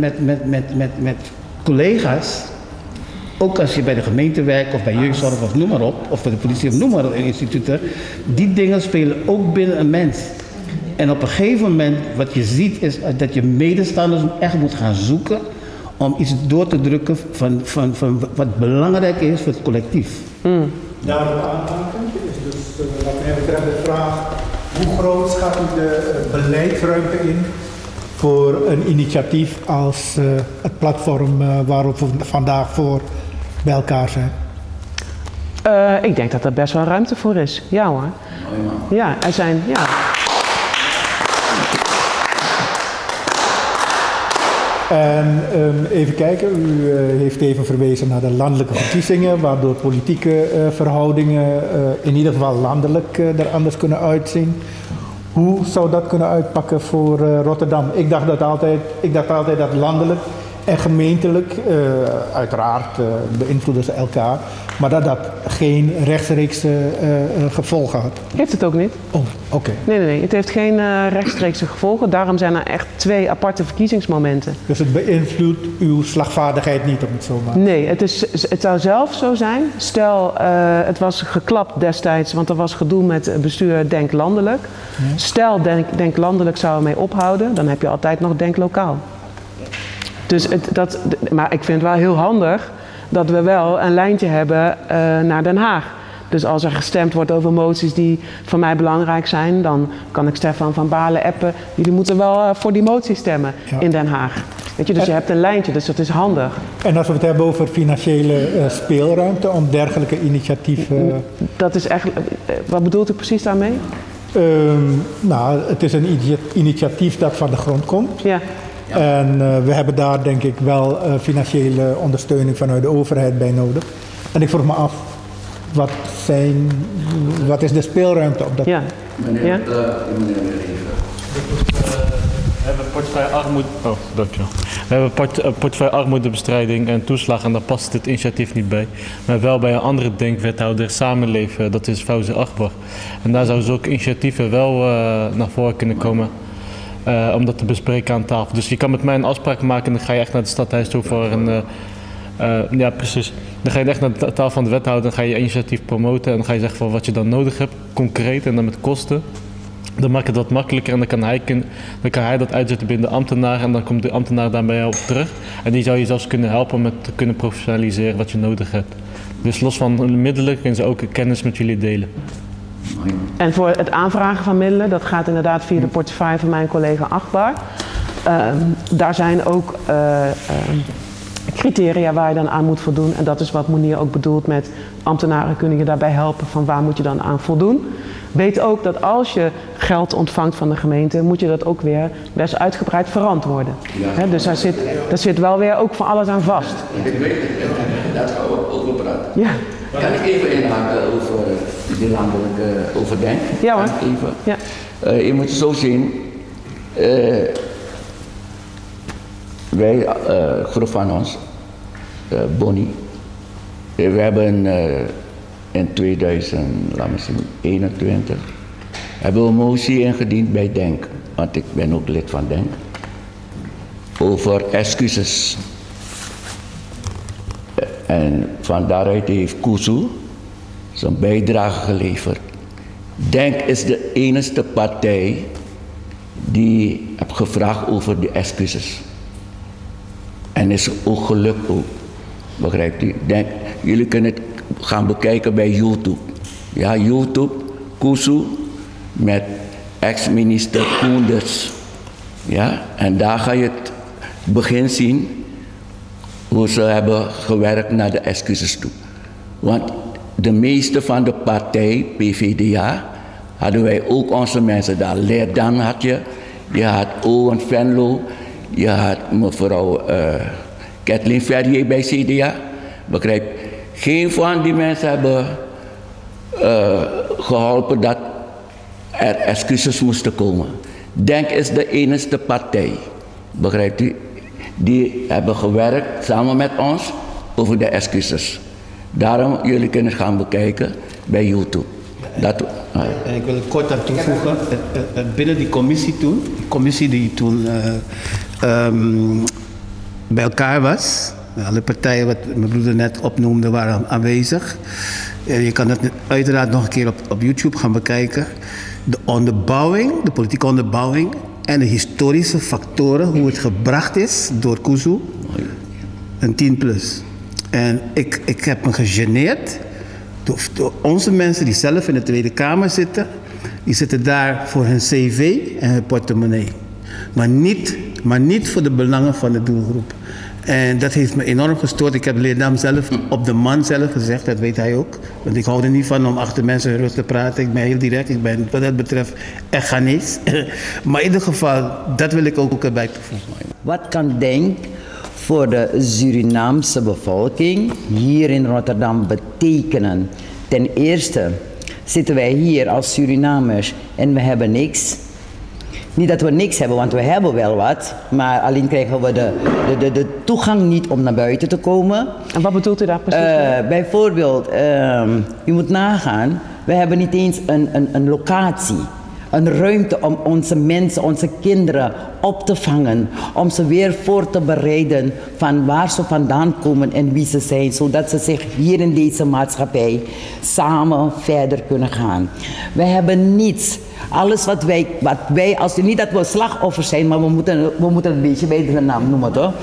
met collega's. Ook als je bij de gemeente werkt of bij jeugdzorg of noem maar op, of bij de politie of noem maar op, in instituten. Die dingen spelen ook binnen een mens. En op een gegeven moment, wat je ziet, is dat je medestanders echt moet gaan zoeken om iets door te drukken van wat belangrijk is voor het collectief. Daarop aanhaken is dus wat mij betreft de vraag: hoe groot schat u de beleidsruimte in voor een initiatief als het platform waarop we vandaag voor bij elkaar zijn? Ik denk dat er best wel ruimte voor is. Ja hoor. Ja, er zijn. Ja. En even kijken, u heeft even verwezen naar de landelijke verkiezingen, waardoor politieke verhoudingen in ieder geval landelijk er anders kunnen uitzien. Hoe zou dat kunnen uitpakken voor Rotterdam? Ik dacht altijd dat landelijk en gemeentelijk, uiteraard beïnvloeden ze elkaar, maar dat geen rechtstreekse gevolgen had. Heeft het ook niet. Oh, oké. Nee. Het heeft geen rechtstreekse gevolgen. Daarom zijn er echt twee aparte verkiezingsmomenten. Dus het beïnvloedt uw slagvaardigheid niet, om het zo maar. Nee, het zou zelf zo zijn. Stel, het was geklapt destijds, want er was gedoe met bestuur Denk Landelijk. Ja. Stel, Denk Landelijk zou ermee ophouden, dan heb je altijd nog Denk Lokaal. Dus maar ik vind het wel heel handig dat we wel een lijntje hebben naar Den Haag. Dus als er gestemd wordt over moties die voor mij belangrijk zijn, dan kan ik Stefan van Baarle appen. Jullie moeten wel voor die motie stemmen in Den Haag. Weet je, dus je hebt een lijntje, dus dat is handig. En als we het hebben over financiële speelruimte om dergelijke initiatieven... Dat is echt... Wat bedoelt u precies daarmee? Nou, het is een initiatief dat van de grond komt. Ja. En we hebben daar denk ik wel financiële ondersteuning vanuit de overheid bij nodig. En ik vroeg me af, wat is de speelruimte op dat? Ja. Meneer we hebben portefeuille armoede. Oh, dankjewel. We hebben portefeuille armoedebestrijding en toeslag en daar past dit initiatief niet bij. Maar wel bij een andere denkwethouder samenleven, dat is Fauzi Akbar. En daar zouden zulke initiatieven wel naar voren kunnen komen. Om dat te bespreken aan tafel. Dus je kan met mij een afspraak maken en dan ga je echt naar het stadhuis toe voor een... ja, precies. Dan ga je echt naar de tafel van de wethouder en ga je initiatief promoten en dan ga je zeggen van wat je dan nodig hebt, concreet en dan met kosten. Dan maakt het wat makkelijker en dan kan hij dat uitzetten binnen de ambtenaar en dan komt de ambtenaar daar bij jou op terug. En die zou je zelfs kunnen helpen met te kunnen professionaliseren wat je nodig hebt. Dus los van middelen kunnen ze ook kennis met jullie delen. En voor het aanvragen van middelen, dat gaat inderdaad via de portefeuille van mijn collega Akbar. Daar zijn ook criteria waar je dan aan moet voldoen. En dat is wat Mounir ook bedoelt met ambtenaren kunnen je daarbij helpen van waar moet je dan aan voldoen. weet ook dat als je geld ontvangt van de gemeente, moet je dat ook weer best uitgebreid verantwoorden. Hè, dus daar zit wel weer ook van alles aan vast. Ik weet het, daar gaan we over praten. Ja. Kan ik even inhaken over de landelijke overdenk? Ja hoor. Even. Ja. Je moet zo zien, wij, groep van ons, Bonnie, we hebben in 2021 hebben we een motie ingediend bij DENK, want ik ben ook lid van DENK, over excuses. En van daaruit heeft Kuzu zijn bijdrage geleverd. DENK is de enige partij die heeft gevraagd over de excuses. En is ook gelukt ook. Begrijpt u? DENK, jullie kunnen het gaan bekijken bij YouTube. Ja, YouTube, Kuzu met ex-minister Koenders. Ja, en daar ga je het begin zien hoe ze hebben gewerkt naar de excuses toe. Want de meeste van de partij, PvdA, hadden wij ook onze mensen daar. Leerdan had je had Owen Venlo, je had mevrouw Kathleen Verrier bij CDA. Begrijp, geen van die mensen hebben geholpen dat er excuses moesten komen. DENK is de enige partij, begrijpt u, die hebben gewerkt samen met ons over de excuses. Daarom, jullie kunnen gaan bekijken bij YouTube. En ik wil er kort aan toevoegen, binnen die commissie die toen bij elkaar was, alle partijen wat mijn broeder net opnoemde waren aanwezig. Je kan het uiteraard nog een keer op YouTube gaan bekijken. De onderbouwing, de politieke onderbouwing en de historische factoren, hoe het gebracht is door Kuzu, een 10+. En ik heb me gegeneerd door onze mensen die zelf in de Tweede Kamer zitten. Die zitten daar voor hun cv en hun portemonnee. Maar niet voor de belangen van de doelgroep. En dat heeft me enorm gestoord. Ik heb Leerdam zelf op de man zelf gezegd, dat weet hij ook. Want ik hou er niet van om achter mensen rustig te praten. Ik ben heel direct, ik ben wat dat betreft echt Ghanese. Maar in ieder geval, dat wil ik ook erbij toevoegen. Wat kan DENK voor de Surinaamse bevolking hier in Rotterdam betekenen? Ten eerste zitten wij hier als Surinamers en we hebben niks. Niet dat we niks hebben, want we hebben wel wat, maar alleen krijgen we de toegang niet om naar buiten te komen. En wat bedoelt u daar precies? Bijvoorbeeld, je moet nagaan, we hebben niet eens een locatie. Een ruimte om onze mensen, onze kinderen op te vangen. Om ze weer voor te bereiden van waar ze vandaan komen en wie ze zijn. Zodat ze zich hier in deze maatschappij samen verder kunnen gaan. We hebben niets. Alles wat wij als niet dat we slachtoffers zijn, maar we moeten het een beetje bij de naam noemen, toch?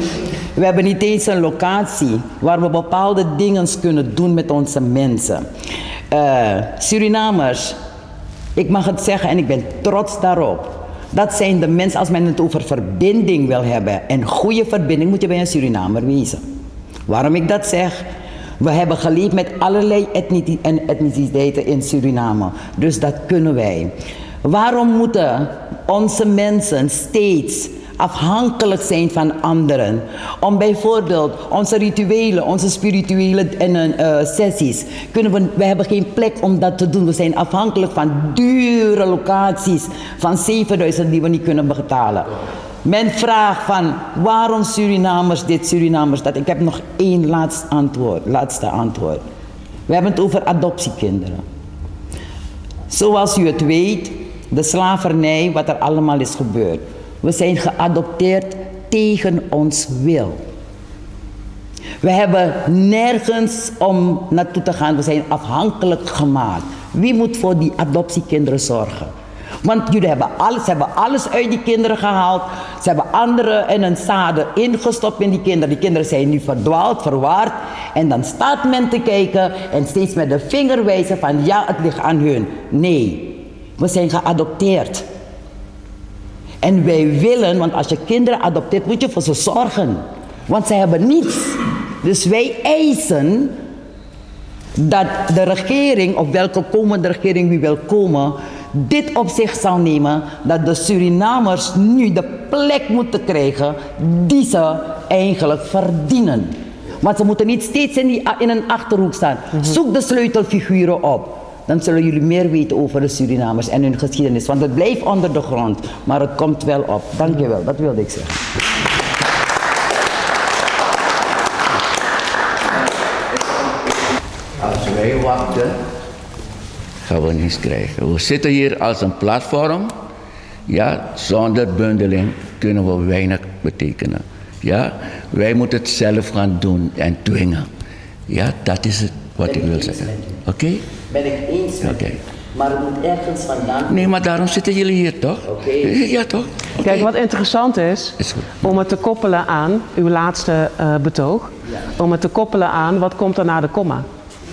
We hebben niet eens een locatie waar we bepaalde dingen kunnen doen met onze mensen. Surinamers, ik mag het zeggen en ik ben trots daarop. Dat zijn de mensen, als men het over verbinding wil hebben, en goede verbinding, moet je bij een Surinamer wezen. Waarom ik dat zeg? We hebben geleefd met allerlei etniciteiten in Suriname, dus dat kunnen wij. Waarom moeten onze mensen steeds afhankelijk zijn van anderen? Om bijvoorbeeld onze rituelen, onze spirituele sessies, we hebben geen plek om dat te doen. We zijn afhankelijk van dure locaties van 7.000 die we niet kunnen betalen. Men vraagt van waarom Surinamers dit, Surinamers dat. Ik heb nog één laatste antwoord. We hebben het over adoptiekinderen. Zoals u het weet, de slavernij, wat er allemaal is gebeurd. We zijn geadopteerd tegen ons wil. We hebben nergens om naartoe te gaan. We zijn afhankelijk gemaakt. Wie moet voor die adoptiekinderen zorgen? Want jullie hebben alles uit die kinderen gehaald. Ze hebben anderen en een zaden ingestopt in die kinderen. Die kinderen zijn nu verdwaald, verwaard. En dan staat men te kijken en steeds met de vinger wijzen van ja, het ligt aan hun. Nee, we zijn geadopteerd. En wij willen, want als je kinderen adopteert, moet je voor ze zorgen. Want ze hebben niets. Dus wij eisen dat de regering, of welke komende regering wie wil komen, dit op zich zal nemen, dat de Surinamers nu de plek moeten krijgen die ze eigenlijk verdienen. Want ze moeten niet steeds in een achterhoek staan. Zoek de sleutelfiguren op. Dan zullen jullie meer weten over de Surinamers en hun geschiedenis. Want het blijft onder de grond, maar het komt wel op. Dankjewel, dat wilde ik zeggen. Als wij wachten, gaan we niets krijgen. We zitten hier als een platform. Ja, zonder bundeling kunnen we weinig betekenen. Ja, wij moeten het zelf gaan doen en dwingen. Ja, dat is het wat ik wil zeggen. Oké? Ben ik eens met u. Maar het moet ergens vandaan. Nee, maar daarom zitten jullie hier toch? Ja, toch? Kijk, wat interessant is om het te koppelen aan uw laatste betoog. Om het te koppelen aan wat komt er na de komma.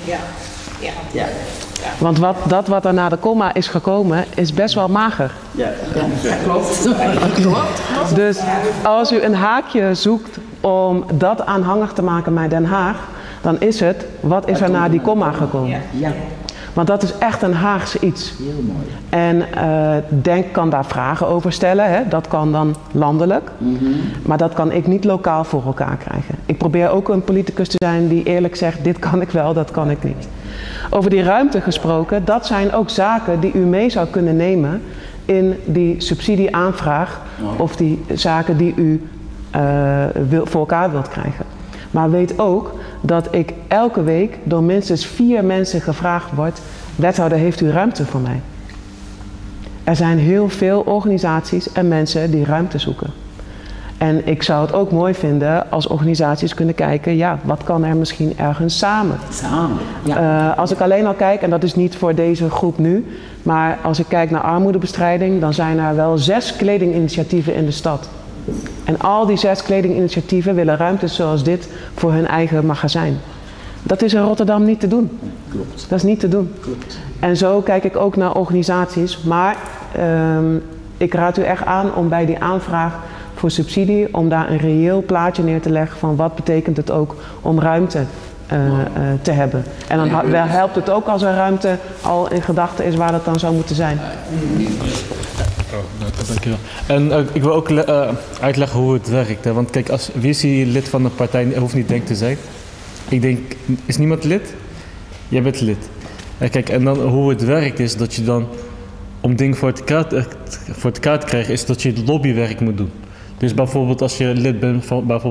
Ja. Want wat er na de komma is gekomen, is best wel mager. Ja, klopt. Dus als u een haakje zoekt om dat aanhangig te maken met Den Haag, dan is het, wat is er na die komma gekomen? Ja. Want dat is echt een Haagse iets. Heel mooi. En Denk kan daar vragen over stellen. Hè? Dat kan dan landelijk. Maar dat kan ik niet lokaal voor elkaar krijgen. Ik probeer ook een politicus te zijn die eerlijk zegt, dit kan ik wel, dat kan ik niet. Over die ruimte gesproken, dat zijn ook zaken die u mee zou kunnen nemen in die subsidieaanvraag. Of die zaken die u voor elkaar wilt krijgen. Maar weet ook dat ik elke week door minstens 4 mensen gevraagd word, wethouder, heeft u ruimte voor mij? Er zijn heel veel organisaties en mensen die ruimte zoeken. En ik zou het ook mooi vinden als organisaties kunnen kijken, ja, wat kan er misschien ergens samen? Als ik alleen al kijk, en dat is niet voor deze groep nu, maar als ik kijk naar armoedebestrijding, dan zijn er wel 6 kledinginitiatieven in de stad. En al die 6 kledinginitiatieven willen ruimtes zoals dit voor hun eigen magazijn. Dat is in Rotterdam niet te doen. Klopt. Dat is niet te doen. Klopt. En zo kijk ik ook naar organisaties. Maar ik raad u echt aan om bij die aanvraag voor subsidie, om daar een reëel plaatje neer te leggen van wat betekent het ook om ruimte te hebben. En dan helpt het ook als er ruimte al in gedachten is waar dat dan zou moeten zijn. Dankjewel. En ik wil ook uitleggen hoe het werkt. Hè? Want kijk, wie is hier lid van een partij? Hoeft niet Denk te zijn. Ik denk, is niemand lid? Jij bent lid. Kijk, en dan hoe het werkt is dat je dan, om dingen voor het kaart te krijgen, is dat je het lobbywerk moet doen. Dus bijvoorbeeld als je lid bent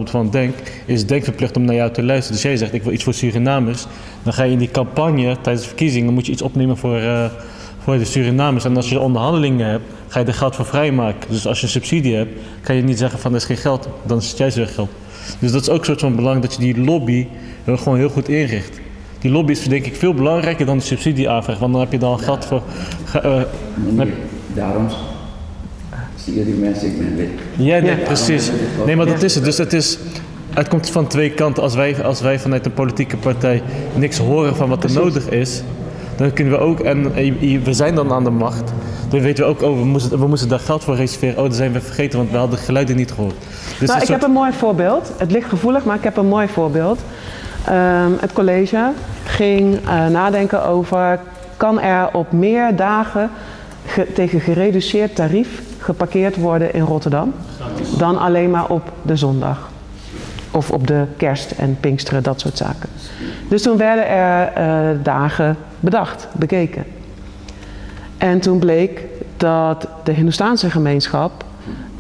van Denk, is Denk verplicht om naar jou te luisteren. Dus jij zegt, ik wil iets voor Surinamers. Dan ga je in die campagne, tijdens de verkiezingen, moet je iets opnemen voor de Surinamers. En als je onderhandelingen hebt, ga je er geld voor vrijmaken. Dus als je een subsidie hebt, kan je niet zeggen van er is geen geld, dan is het juist weer geld. Dus dat is ook een soort van belang dat je die lobby gewoon heel goed inricht. Die lobby is denk ik veel belangrijker dan de subsidieaanvraag, want dan heb je dan geld voor... Daarom zie je die mensen, ik ben lid. Ja, precies. Nee, maar dat is het. Dus het komt van 2 kanten. Als wij vanuit een politieke partij niks horen van wat er nodig is, dan kunnen we ook, en we zijn dan aan de macht, dan weten we ook, we moesten daar geld voor reserveren. Oh, dat zijn we vergeten, want we hadden de geluiden niet gehoord. Dus nou, ik heb een mooi voorbeeld. Het ligt gevoelig, maar ik heb een mooi voorbeeld. Het college ging nadenken over, kan er op meer dagen tegen gereduceerd tarief geparkeerd worden in Rotterdam dan alleen maar op de zondag. Of op de kerst en Pinksteren, dat soort zaken. Dus toen werden er dagen bedacht, bekeken. En toen bleek dat de Hindoestaanse gemeenschap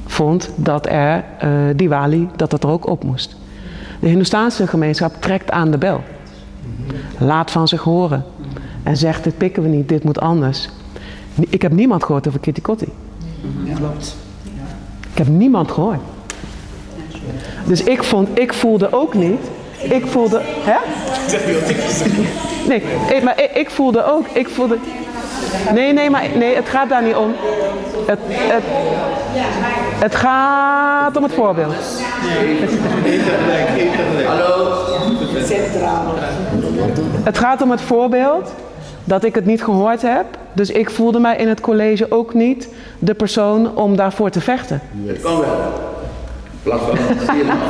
vond dat Diwali, dat er ook op moest. De Hindoestaanse gemeenschap trekt aan de bel. Laat van zich horen. En zegt, dit pikken we niet, dit moet anders. Ik heb niemand gehoord over Kitty Kotti. Ja, klopt. Ik heb niemand gehoord. Dus ik voelde ook niet. Ik voelde. Hè? Nee, maar ik voelde ook. Nee, het gaat daar niet om. Het gaat om het voorbeeld. Hallo? Het gaat om het voorbeeld dat ik het niet gehoord heb. Dus ik voelde mij in het college ook niet de persoon om daarvoor te vechten. Het kan wel. Platform Zeeland.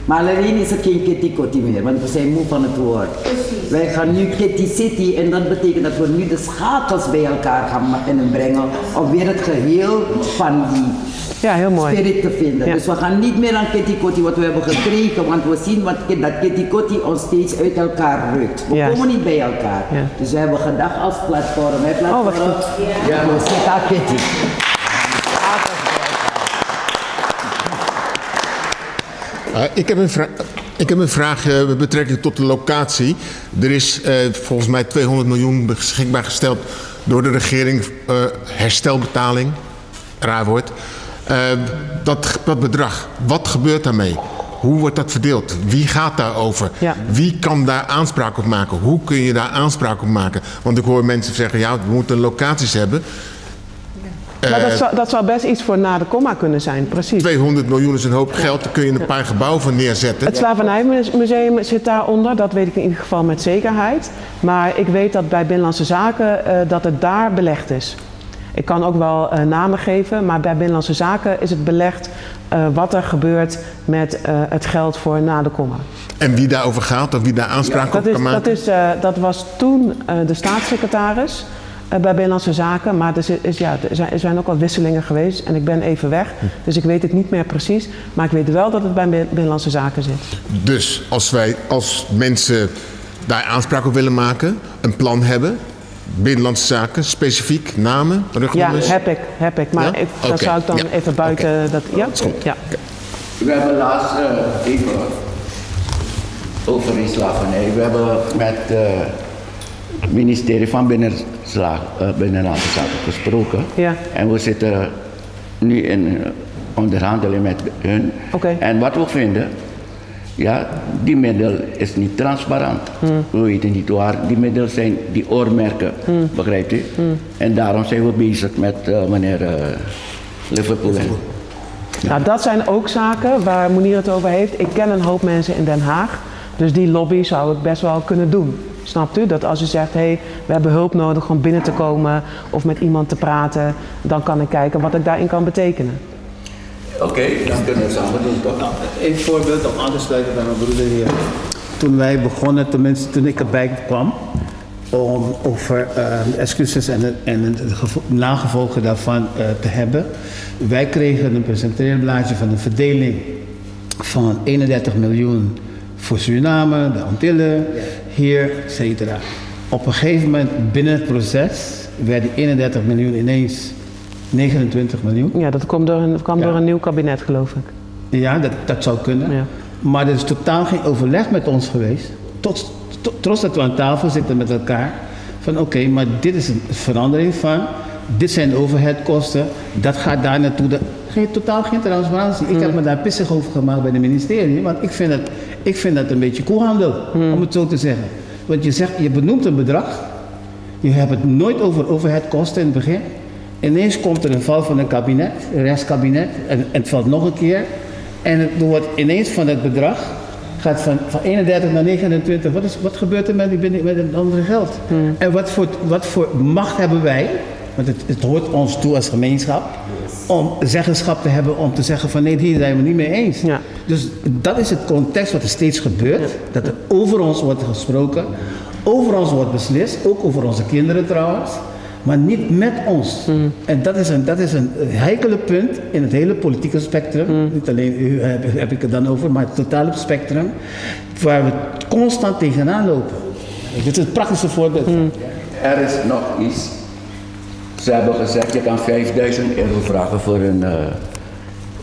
Maar alleen is het geen Kitty Kotti meer, want we zijn moe van het woord. Wij gaan nu Kitty City en dat betekent dat we nu de schakels bij elkaar gaan brengen om weer het geheel van die heel mooi. spirit te vinden. Dus we gaan niet meer aan Kitty Kotti wat we hebben gekregen, want we zien dat Kitty Kotti ons steeds uit elkaar rukt. We komen niet bij elkaar. Dus we hebben gedacht als platform. Oh, wat goed. Ja, we zitten aan Kitty. Ik heb een vraag met betrekking tot de locatie. Er is volgens mij 200 miljoen beschikbaar gesteld door de regering, herstelbetaling, raar woord. Dat bedrag, wat gebeurt daarmee? Hoe wordt dat verdeeld? Wie gaat daarover? Ja. Wie kan daar aanspraak op maken? Hoe kun je daar aanspraak op maken? Want ik hoor mensen zeggen, ja, we moeten locaties hebben. Maar dat zou best iets voor na de komma kunnen zijn, precies. 200 miljoen is een hoop geld, daar kun je een paar gebouwen van neerzetten. Het Slavernijmuseum zit daaronder, dat weet ik in ieder geval met zekerheid. Maar ik weet dat bij Binnenlandse Zaken dat het daar belegd is. Ik kan ook wel namen geven, maar bij Binnenlandse Zaken is het belegd wat er gebeurt met het geld voor na de komma. En wie daarover gaat of wie daar aanspraak op kan maken? Dat was toen de staatssecretaris bij Binnenlandse Zaken, maar er zijn ook al wisselingen geweest en ik ben even weg. Dus ik weet het niet meer precies, maar ik weet wel dat het bij Binnenlandse Zaken zit. Dus als mensen daar aanspraak op willen maken, een plan hebben, Binnenlandse Zaken, specifiek, namen, rugnummers? Ja, heb ik. Maar dat zou ik dan even buiten... Dat is goed. Ja. We hebben laatst even over slavernij. We hebben met het ministerie van Binnenlandse Zaken gesproken. Ja. En we zitten nu in onderhandeling met hun. En wat we vinden, die middel is niet transparant. We weten niet waar die middelen zijn, die oormerken, begrijpt u? En daarom zijn we bezig met meneer Liverpool. Nou, dat zijn ook zaken waar Mounir het over heeft. Ik ken een hoop mensen in Den Haag, dus die lobby zou ik best wel kunnen doen. Snapt u? Dat als u zegt, we hebben hulp nodig om binnen te komen of met iemand te praten, dan kan ik kijken wat ik daarin kan betekenen. Oké, dan kunnen we het samen doen, toch? Nou, een voorbeeld om aan te sluiten bij mijn broeder hier. Toen wij begonnen, tenminste toen ik erbij kwam, om over excuses en de nagevolgen daarvan te hebben. Wij kregen een presenteerblaadje van een verdeling van 31 miljoen voor Suriname, de Antillen, hier, etc. Op een gegeven moment binnen het proces werd die 31 miljoen ineens 29 miljoen. Ja, dat kwam door een nieuw kabinet, geloof ik. Ja, dat zou kunnen. Ja. Maar er is totaal geen overleg met ons geweest. Trots dat we aan tafel zitten met elkaar. Van oké, maar dit is een verandering van. Dit zijn de overheadkosten. Dat gaat daar naartoe. Totaal geen transparantie. Ik heb me daar pissig over gemaakt bij het ministerie. Want ik vind dat een beetje koehandel. Om het zo te zeggen. Want je benoemt een bedrag. Je hebt het nooit over overheadkosten in het begin. Ineens komt er een val van een kabinet, een rechtskabinet, en het valt nog een keer. En het wordt ineens van het bedrag, gaat van 31 naar 29. Wat gebeurt er met het andere geld? En wat voor macht hebben wij, want het hoort ons toe als gemeenschap, om zeggenschap te hebben om te zeggen van nee, hier zijn we niet mee eens. Ja. Dus dat is het context wat er steeds gebeurt, dat er over ons wordt gesproken, over ons wordt beslist, ook over onze kinderen trouwens. Maar niet met ons. En dat is een heikele punt in het hele politieke spectrum. Niet alleen u heb ik het dan over, maar het totale spectrum. Waar we constant tegenaan lopen. Dit is het praktische voorbeeld. Er is nog iets. Ze hebben gezegd, je kan 5.000 euro vragen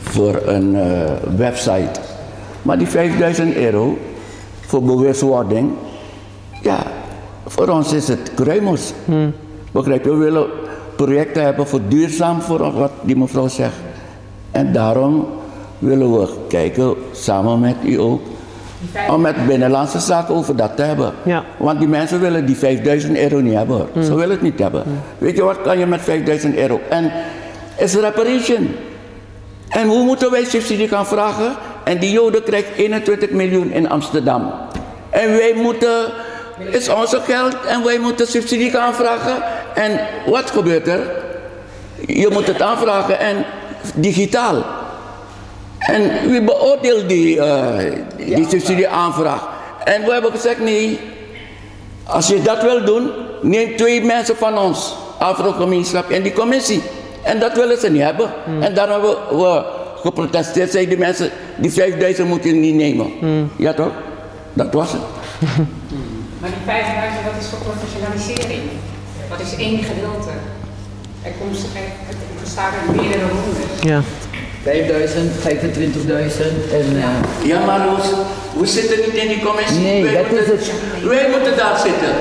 voor een website. Maar die 5.000 euro voor bewustwording, voor ons is het kruimels. Begrijp je, we willen projecten hebben voor duurzaam, voor wat die mevrouw zegt. En daarom willen we kijken, samen met u ook, om met Binnenlandse Zaken over dat te hebben. Ja. Want die mensen willen die 5.000 euro niet hebben. Ze willen het niet hebben. Weet je wat kan je met 5.000 euro? En is reparation. En hoe moeten wij subsidie gaan vragen? En die Joden krijgt 21 miljoen in Amsterdam. En wij moeten... Het is onze geld en wij moeten subsidie aanvragen. En wat gebeurt er? Je moet het aanvragen en digitaal. En wie beoordeelt die subsidieaanvraag? En we hebben gezegd, nee, als je dat wil doen, neem 2 mensen van ons, Afro-gemeenschap, in die commissie. En dat willen ze niet hebben. En daarom hebben we geprotesteerd, zeiden die mensen, die 5000 moet je niet nemen. Ja toch? Dat was het. Maar die 5000, dat is voor professionalisering. Dat is één gedeelte. Er bestaat in meerdere rondes. Ja. 5000, 25.000 en... Ja, maar we zitten niet in die commissie. Nee, dat is het. Wij moeten daar zitten.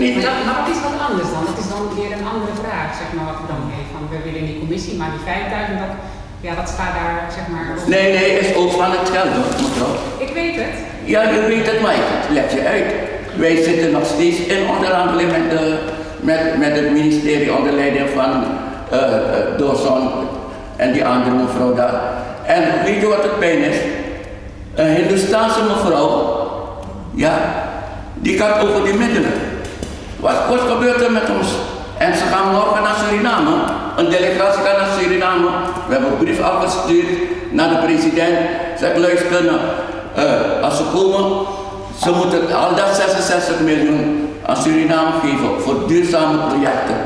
Niet. Maar dat is wat anders dan. Dat is dan weer een andere vraag, zeg maar, wat u dan heeft. Van, we willen in die commissie, maar die 5000, dat staat daar, zeg maar... Nee, is ook van het geld, hoor, mevrouw. Ik weet het. Ja, u weet het, maar leg je uit. Wij zitten nog steeds in onderhandeling met het ministerie onder leiding van Doorzon en die andere mevrouw daar. En weet je wat het pijn is? Een Hindoestaanse mevrouw, ja, die gaat over die middelen. Wat gebeurt er met ons? En ze gaan morgen naar Suriname. Een delegatie gaat naar Suriname. We hebben een brief afgestuurd naar de president. Zeg, luister, als ze komen, ze moeten al dat 66 miljoen aan Suriname geven voor duurzame projecten.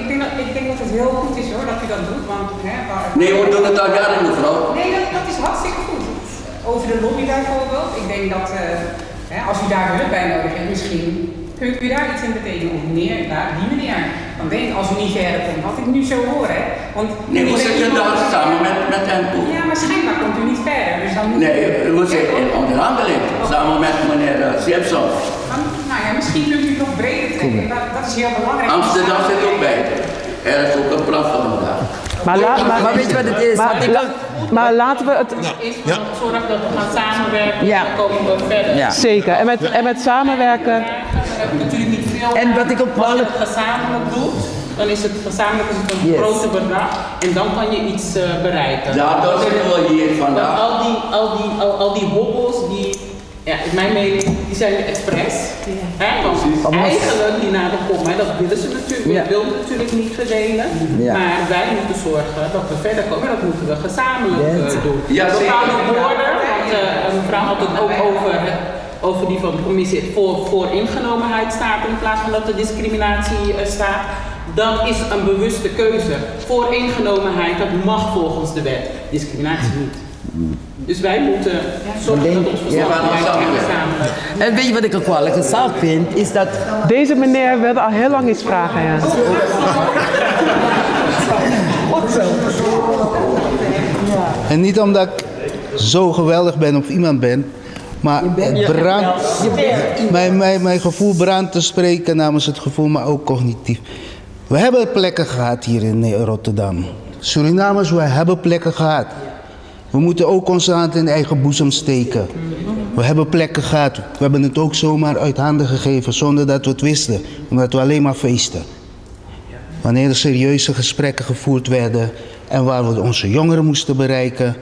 Ik denk dat het heel goed is hoor, dat u dat doet. Want, nee, we doen het al jaren, mevrouw. Nee, dat is hartstikke goed. Over de lobby bijvoorbeeld. Ik denk dat als u daar hulp bij nodig heeft, misschien kunt u daar iets in betekenen. Of meneer, die meneer. Dan denk ik, als u niet verder komt, wat ik nu zo hoor, hè. Want nee, we zitten daar samen met hem toe. Ja, maar schijnbaar komt u niet verder. Dus dan moet nee, we zitten in onderhandeling, samen met meneer Simpson. Nou ja, misschien kunt u het nog breder trekken. Dat is heel belangrijk. Amsterdam zit ook bij. Er is ook een platform daar. Maar weet je wat het is? Maar laten we het... Zorg dat we gaan samenwerken, dan komen we verder. Ja. Zeker, en met samenwerken... natuurlijk niet veel. En wat ik ook als je het gezamenlijk doet, dan is het gezamenlijk een grote bedrag en dan kan je iets bereiken. Ja, dat zitten we hier vandaag. Al die hobbels, in mijn mening, die zijn expres. Want eigenlijk die naar de kom, dat willen ze natuurlijk, wil natuurlijk niet verdelen. Maar wij moeten zorgen dat we verder komen en dat moeten we gezamenlijk doen. Ja, bepaalde woorden, want mevrouw had het ook over die van de commissie voor ingenomenheid staat in plaats van dat er discriminatie staat. Dat is een bewuste keuze. Voor ingenomenheid, dat mag volgens de wet. Discriminatie niet. Dus wij moeten zorgen dat ons samen. En weet je wat ik ook wel gezaak vind, is dat... Deze meneer wilde al heel lang iets vragen, ja. En niet omdat ik zo geweldig ben of iemand ben, maar het brandt, mijn gevoel brandt te spreken namens het gevoel, maar ook cognitief. We hebben plekken gehad hier in Rotterdam. Surinamers, we hebben plekken gehad. We moeten ook onze hand in eigen boezem steken. We hebben plekken gehad. We hebben het ook zomaar uit handen gegeven zonder dat we het wisten. Omdat we alleen maar feesten. Wanneer er serieuze gesprekken gevoerd werden en waar we onze jongeren moesten bereiken,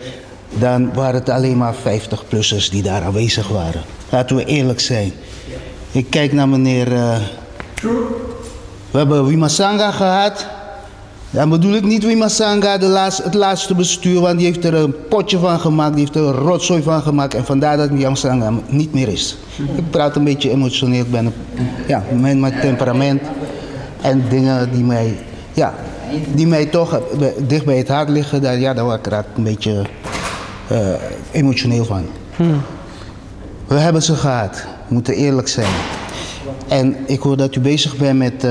dan waren het alleen maar 50-plussers die daar aanwezig waren. Laten we eerlijk zijn. Ik kijk naar meneer... we hebben Wimasanga gehad. Dan bedoel ik niet Wimasanga, het laatste bestuur, want die heeft er een potje van gemaakt, die heeft er een rotzooi van gemaakt en vandaar dat Wimasanga niet meer is. Ik praat een beetje emotioneel, ik ben mijn temperament en dingen die mij toch dicht bij het hart liggen, daar word ik een beetje emotioneel van. We hebben ze gehad, we moeten eerlijk zijn. En ik hoor dat u bezig bent met...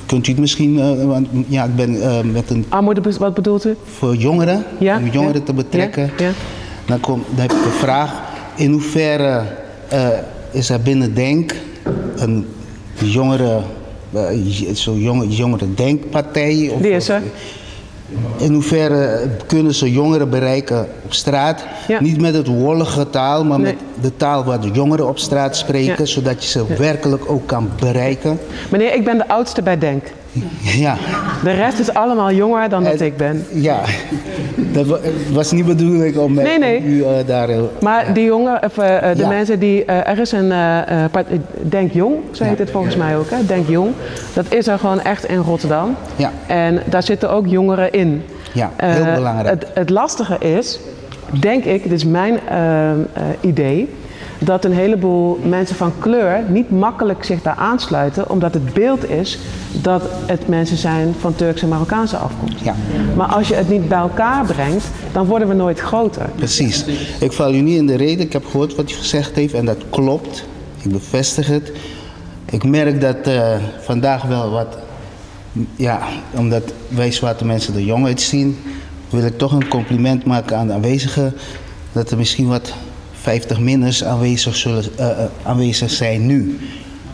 kunt u het misschien, want ik ben met een... Armoede, wat bedoelt u? Voor jongeren, om jongeren te betrekken. Dan heb ik een vraag. In hoeverre is er binnen DENK een jongere denkpartij? Die is er. In hoeverre kunnen ze jongeren bereiken op straat? Niet met het wollige taal, maar met de taal waar de jongeren op straat spreken, zodat je ze werkelijk ook kan bereiken. Meneer, ik ben de oudste bij DENK. Ja. De rest is allemaal jonger dan dat ik ben. Ja, dat was niet bedoeling om u daar... Maar die jongen, de mensen die... er is een Denk Jong, zo heet het volgens mij ook, hè? Denk Jong. Dat is er gewoon echt in Rotterdam. Ja. En daar zitten ook jongeren in. Ja, heel belangrijk. Het lastige is, denk ik, dit is mijn idee, dat een heleboel mensen van kleur niet makkelijk zich daar aansluiten, omdat het beeld is dat het mensen zijn van Turkse en Marokkaanse afkomst. Ja. Maar als je het niet bij elkaar brengt, dan worden we nooit groter. Precies. Ik val u niet in de reden. Ik heb gehoord wat u gezegd heeft en dat klopt. Ik bevestig het. Ik merk dat vandaag wel wat, ja, omdat wij zwarte mensen er jong uitzien, wil ik toch een compliment maken aan de aanwezigen, dat er misschien wat 50-minners aanwezig zijn nu.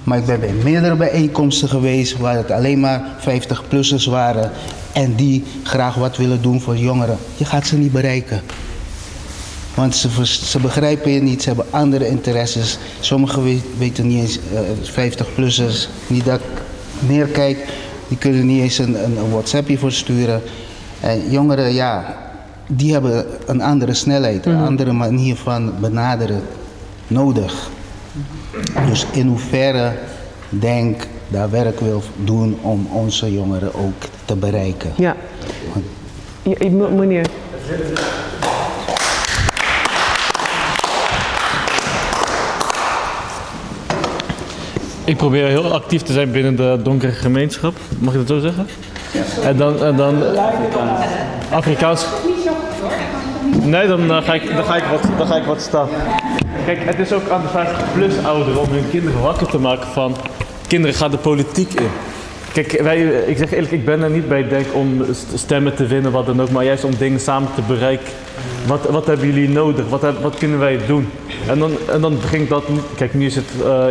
Maar ik ben bij meerdere bijeenkomsten geweest waar het alleen maar 50-plussers waren en die graag wat willen doen voor jongeren. Je gaat ze niet bereiken. Want ze begrijpen je niet, ze hebben andere interesses. Sommigen weten niet eens, 50-plussers, niet dat ik neerkijk, die kunnen niet eens een WhatsAppje voor sturen. En jongeren, ja, die hebben een andere snelheid, een andere manier van benaderen nodig. Dus in hoeverre denk daar werk wil doen om onze jongeren ook te bereiken. Ja, meneer. Ik probeer heel actief te zijn binnen de donkere gemeenschap, mag ik dat zo zeggen? Ja. En dan Afrikaans. Nee, dan ga ik wat staan. Kijk, het is ook aan de 50-plus ouderen om hun kinderen wakker te maken van kinderen gaan de politiek in. Kijk, ik zeg eerlijk, ik ben er niet bij denk om stemmen te winnen, wat dan ook, maar juist om dingen samen te bereiken. Wat hebben jullie nodig? Wat kunnen wij doen? En dan begint dat, kijk, nu is het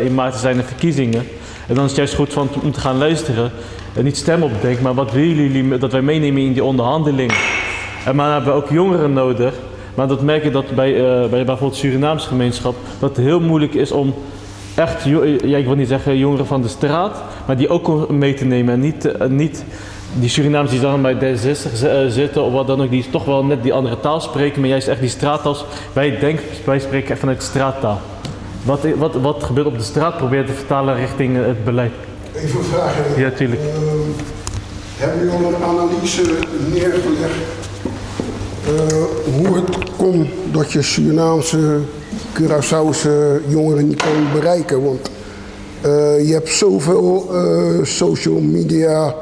in maart zijn er verkiezingen. En dan is het juist goed om te gaan luisteren. En niet stemmen op denken, maar wat willen jullie dat wij meenemen in die onderhandelingen? En maar dan hebben we ook jongeren nodig. Maar dat merk je dat bij bijvoorbeeld de Surinaamse gemeenschap, dat het heel moeilijk is om echt, ja, ik wil niet zeggen jongeren van de straat, maar die ook mee te nemen. En niet die Surinaamse die dan bij D66 zitten of wat dan ook, die toch wel net die andere taal spreken, maar juist echt die straattaal. Wij spreken vanuit de straattaal. Wat gebeurt op de straat, probeer te vertalen richting het beleid. Even een vraag. Ja, tuurlijk. Hebben jullie al een analyse neergelegd hoe het komt dat je Surinaamse, Curaçaose jongeren niet kan bereiken? Want je hebt zoveel social media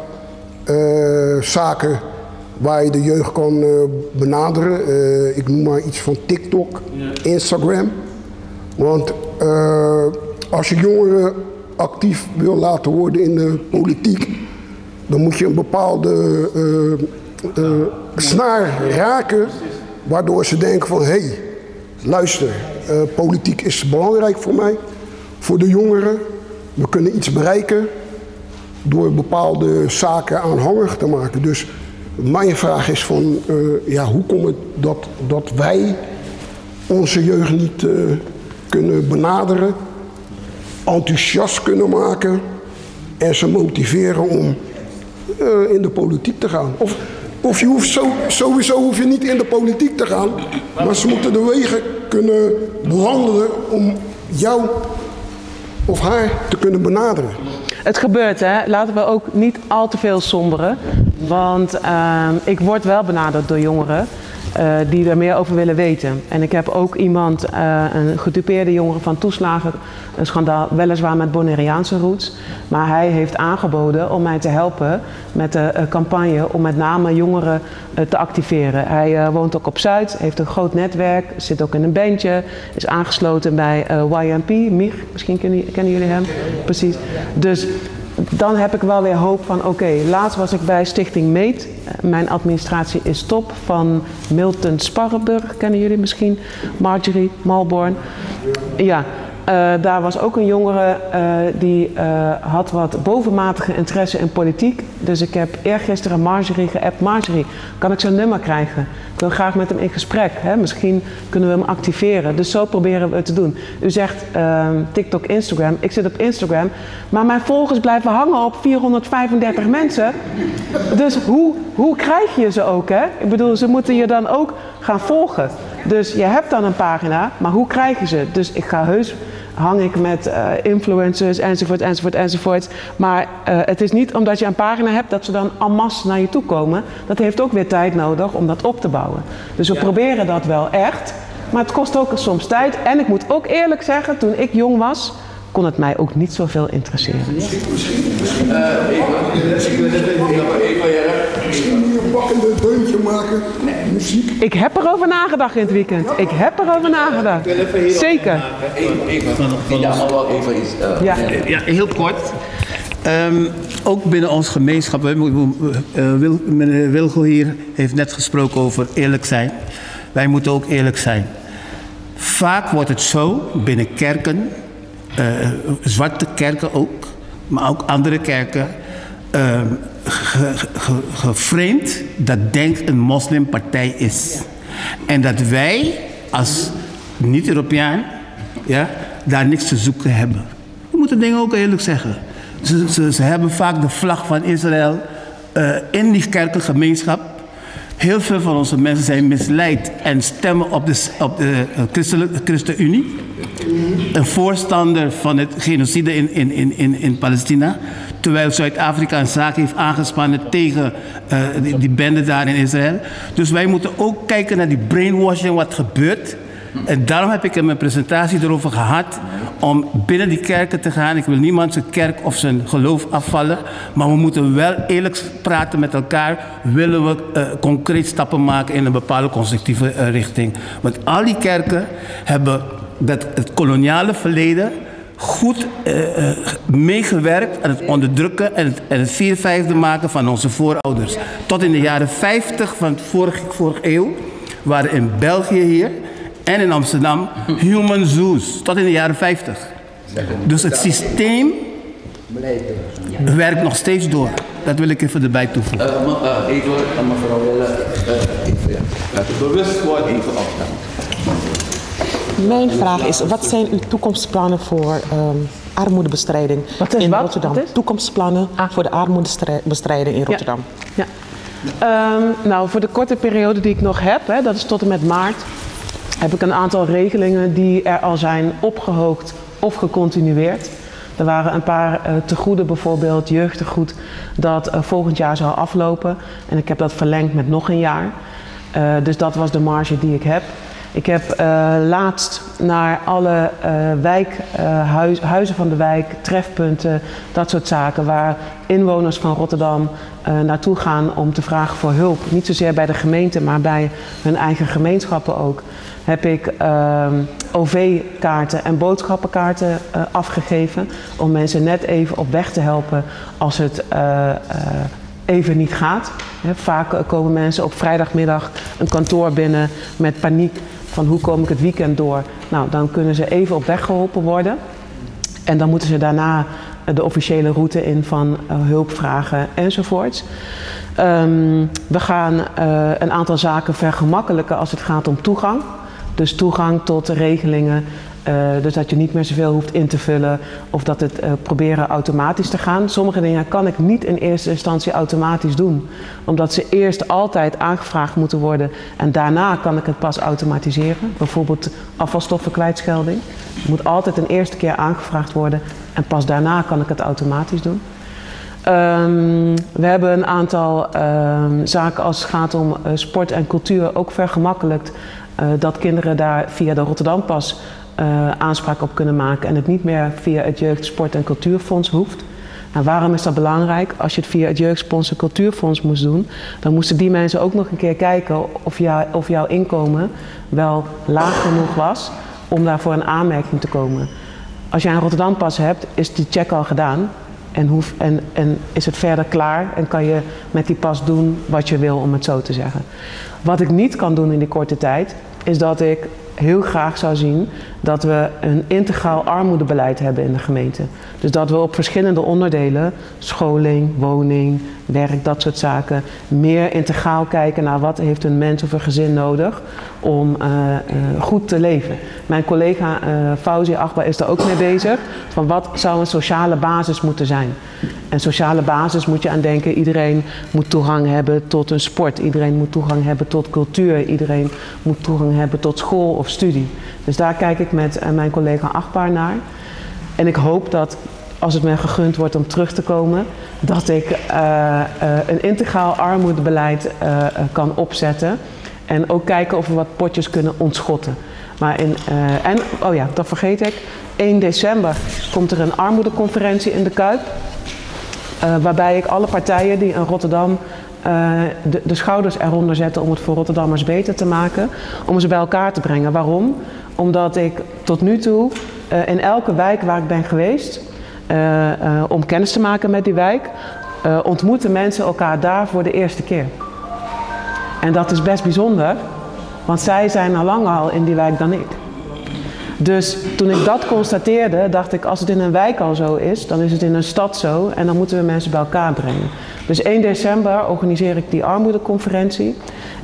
zaken waar je de jeugd kan benaderen. Ik noem maar iets van TikTok, Instagram. Want als je jongeren actief wil laten worden in de politiek, dan moet je een bepaalde snaar raken, waardoor ze denken van hé, luister, politiek is belangrijk voor mij, voor de jongeren. We kunnen iets bereiken door bepaalde zaken aanhangig te maken. Dus mijn vraag is van, ja, hoe komt het dat wij onze jeugd niet kunnen benaderen, enthousiast kunnen maken en ze motiveren om in de politiek te gaan. Of je hoeft sowieso hoef je niet in de politiek te gaan, maar ze moeten de wegen kunnen bewandelen om jou of haar te kunnen benaderen. Het gebeurt, hè. Laten we ook niet al te veel somberen. Want ik word wel benaderd door jongeren die er meer over willen weten. En ik heb ook iemand, een gedupeerde jongere van toeslagen, een schandaal, weliswaar met Bonaireaanse roots. Maar hij heeft aangeboden om mij te helpen met de campagne om met name jongeren te activeren. Hij woont ook op Zuid, heeft een groot netwerk, zit ook in een bandje, is aangesloten bij YMP, Mich, misschien kennen jullie hem? Precies. Dus dan heb ik wel weer hoop van oké, laatst was ik bij Stichting Meet. Mijn administratie is top, van Milton Sparrenburg, kennen jullie misschien? Marjorie Malborn. Ja, daar was ook een jongere die had wat bovenmatige interesse in politiek. Dus ik heb eergisteren Marjorie geappt. Marjorie, kan ik zijn nummer krijgen? Ik wil graag met hem in gesprek. Hè? Misschien kunnen we hem activeren. Dus zo proberen we het te doen. U zegt TikTok, Instagram. Ik zit op Instagram. Maar mijn volgers blijven hangen op 435 mensen. Dus hoe krijg je ze ook? Hè? Ik bedoel, ze moeten je dan ook gaan volgen. Dus je hebt dan een pagina, maar hoe krijg je ze? Dus ik ga hang ik met influencers enzovoort. Maar het is niet omdat je een pagina hebt dat ze dan en masse naar je toe komen. Dat heeft ook weer tijd nodig om dat op te bouwen. Dus we proberen dat wel echt. Maar het kost ook soms tijd. En ik moet ook eerlijk zeggen, toen ik jong was, kon het mij ook niet zoveel interesseren. Misschien moet je een bakkende deuntje maken. Muziek. Ik heb erover nagedacht in het weekend. Ik heb erover nagedacht. Zeker. Ja, heel kort. Ook binnen ons gemeenschap, meneer Wilgo hier heeft net gesproken over eerlijk zijn. Wij moeten ook eerlijk zijn. Vaak wordt het zo binnen kerken, zwarte kerken ook, maar ook andere kerken, geframed dat Denk een moslimpartij is. En dat wij als niet-Europeaan daar niks te zoeken hebben. We moeten dingen ook eerlijk zeggen. Ze hebben vaak de vlag van Israël in die kerkengemeenschap. Heel veel van onze mensen zijn misleid en stemmen op de ChristenUnie. Een voorstander van het genocide in Palestina. Terwijl Zuid-Afrika een zaak heeft aangespannen tegen die bende daar in Israël. Dus wij moeten ook kijken naar die brainwashing wat gebeurt. En daarom heb ik in mijn presentatie erover gehad om binnen die kerken te gaan. Ik wil niemand zijn kerk of zijn geloof afvallen. Maar we moeten wel eerlijk praten met elkaar. Willen we concreet stappen maken in een bepaalde constructieve richting. Want al die kerken hebben het koloniale verleden goed meegewerkt aan het onderdrukken en het 4/5 maken van onze voorouders. Tot in de jaren 50 van de vorige eeuw waren in België hier en in Amsterdam human zoos, tot in de jaren 50. Dus het systeem werkt nog steeds door. Dat wil ik even erbij toevoegen. Even, mevrouw Welle, laat het bewustwording even opstaan. Mijn vraag is, wat zijn uw toekomstplannen voor armoedebestrijding in Rotterdam? Toekomstplannen voor de armoedebestrijding in Rotterdam. Ja. Nou, voor de korte periode die ik nog heb, dat is tot en met maart, heb ik een aantal regelingen die er al zijn opgehoogt of gecontinueerd. Er waren een paar tegoeden, bijvoorbeeld jeugdtegoed, dat volgend jaar zou aflopen. En ik heb dat verlengd met nog een jaar. Dus dat was de marge die ik heb. Ik heb laatst naar alle huizen van de wijk, trefpunten, dat soort zaken, waar inwoners van Rotterdam naartoe gaan om te vragen voor hulp. Niet zozeer bij de gemeente, maar bij hun eigen gemeenschappen ook. Heb ik OV-kaarten en boodschappenkaarten afgegeven om mensen net even op weg te helpen als het even niet gaat. Vaak komen mensen op vrijdagmiddag een kantoor binnen met paniek van hoe kom ik het weekend door. Nou, dan kunnen ze even op weg geholpen worden. En dan moeten ze daarna de officiële route in van hulp vragen enzovoorts. We gaan een aantal zaken vergemakkelijken als het gaat om toegang. Dus toegang tot de regelingen. Dus dat je niet meer zoveel hoeft in te vullen of dat het proberen automatisch te gaan. Sommige dingen kan ik niet in eerste instantie automatisch doen. Omdat ze eerst altijd aangevraagd moeten worden en daarna kan ik het pas automatiseren. Bijvoorbeeld afvalstoffen kwijtschelding. Het moet altijd een eerste keer aangevraagd worden en pas daarna kan ik het automatisch doen. We hebben een aantal zaken als het gaat om sport en cultuur ook vergemakkelijkt. Dat kinderen daar via de Rotterdampas aanspraak op kunnen maken en het niet meer via het Jeugd, Sport en Cultuurfonds hoeft. Nou, waarom is dat belangrijk? Als je het via het Jeugd, Sport en Cultuurfonds moest doen, dan moesten die mensen ook nog een keer kijken of jouw inkomen wel laag genoeg was om daarvoor een aanmerking te komen. Als jij een Rotterdampas hebt, is die check al gedaan en is het verder klaar en kan je met die pas doen wat je wil, om het zo te zeggen. Wat ik niet kan doen in die korte tijd, is dat ik heel graag zou zien dat we een integraal armoedebeleid hebben in de gemeente. Dus dat we op verschillende onderdelen, scholing, woning, werk, dat soort zaken, meer integraal kijken naar wat heeft een mens of een gezin nodig om goed te leven. Mijn collega Fawzi Agba is daar ook mee bezig, van wat zou een sociale basis moeten zijn. En sociale basis moet je aan denken, iedereen moet toegang hebben tot een sport, iedereen moet toegang hebben tot cultuur, iedereen moet toegang hebben tot school of studie. Dus daar kijk ik met mijn collega Agba naar. En ik hoop dat, als het mij gegund wordt om terug te komen, dat ik een integraal armoedebeleid kan opzetten. En ook kijken of we wat potjes kunnen ontschotten. Maar oh ja, dat vergeet ik. 1 december komt er een armoedeconferentie in de Kuip. Waarbij ik alle partijen die in Rotterdam de schouders eronder zetten om het voor Rotterdammers beter te maken. Om ze bij elkaar te brengen. Waarom? Omdat ik tot nu toe in elke wijk waar ik ben geweest, om kennis te maken met die wijk, ontmoeten mensen elkaar daar voor de eerste keer. En dat is best bijzonder, want zij zijn al langer al in die wijk dan ik. Dus toen ik dat constateerde, dacht ik, als het in een wijk al zo is, dan is het in een stad zo en dan moeten we mensen bij elkaar brengen. Dus 1 december organiseer ik die armoedeconferentie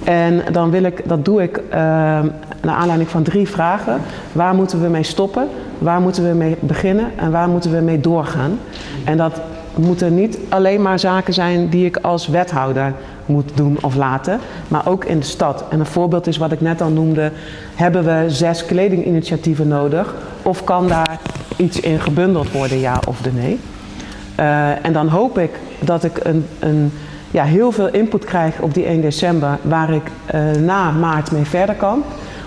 en dan dat doe ik naar aanleiding van 3 vragen. Waar moeten we mee stoppen? Waar moeten we mee beginnen? En waar moeten we mee doorgaan? En dat moeten niet alleen maar zaken zijn die ik als wethouder moet doen of laten, maar ook in de stad. En een voorbeeld is wat ik net al noemde, hebben we 6 kledinginitiatieven nodig of kan daar iets in gebundeld worden, ja of nee? En dan hoop ik dat ik heel veel input krijg op die 1 december waar ik na maart mee verder kan.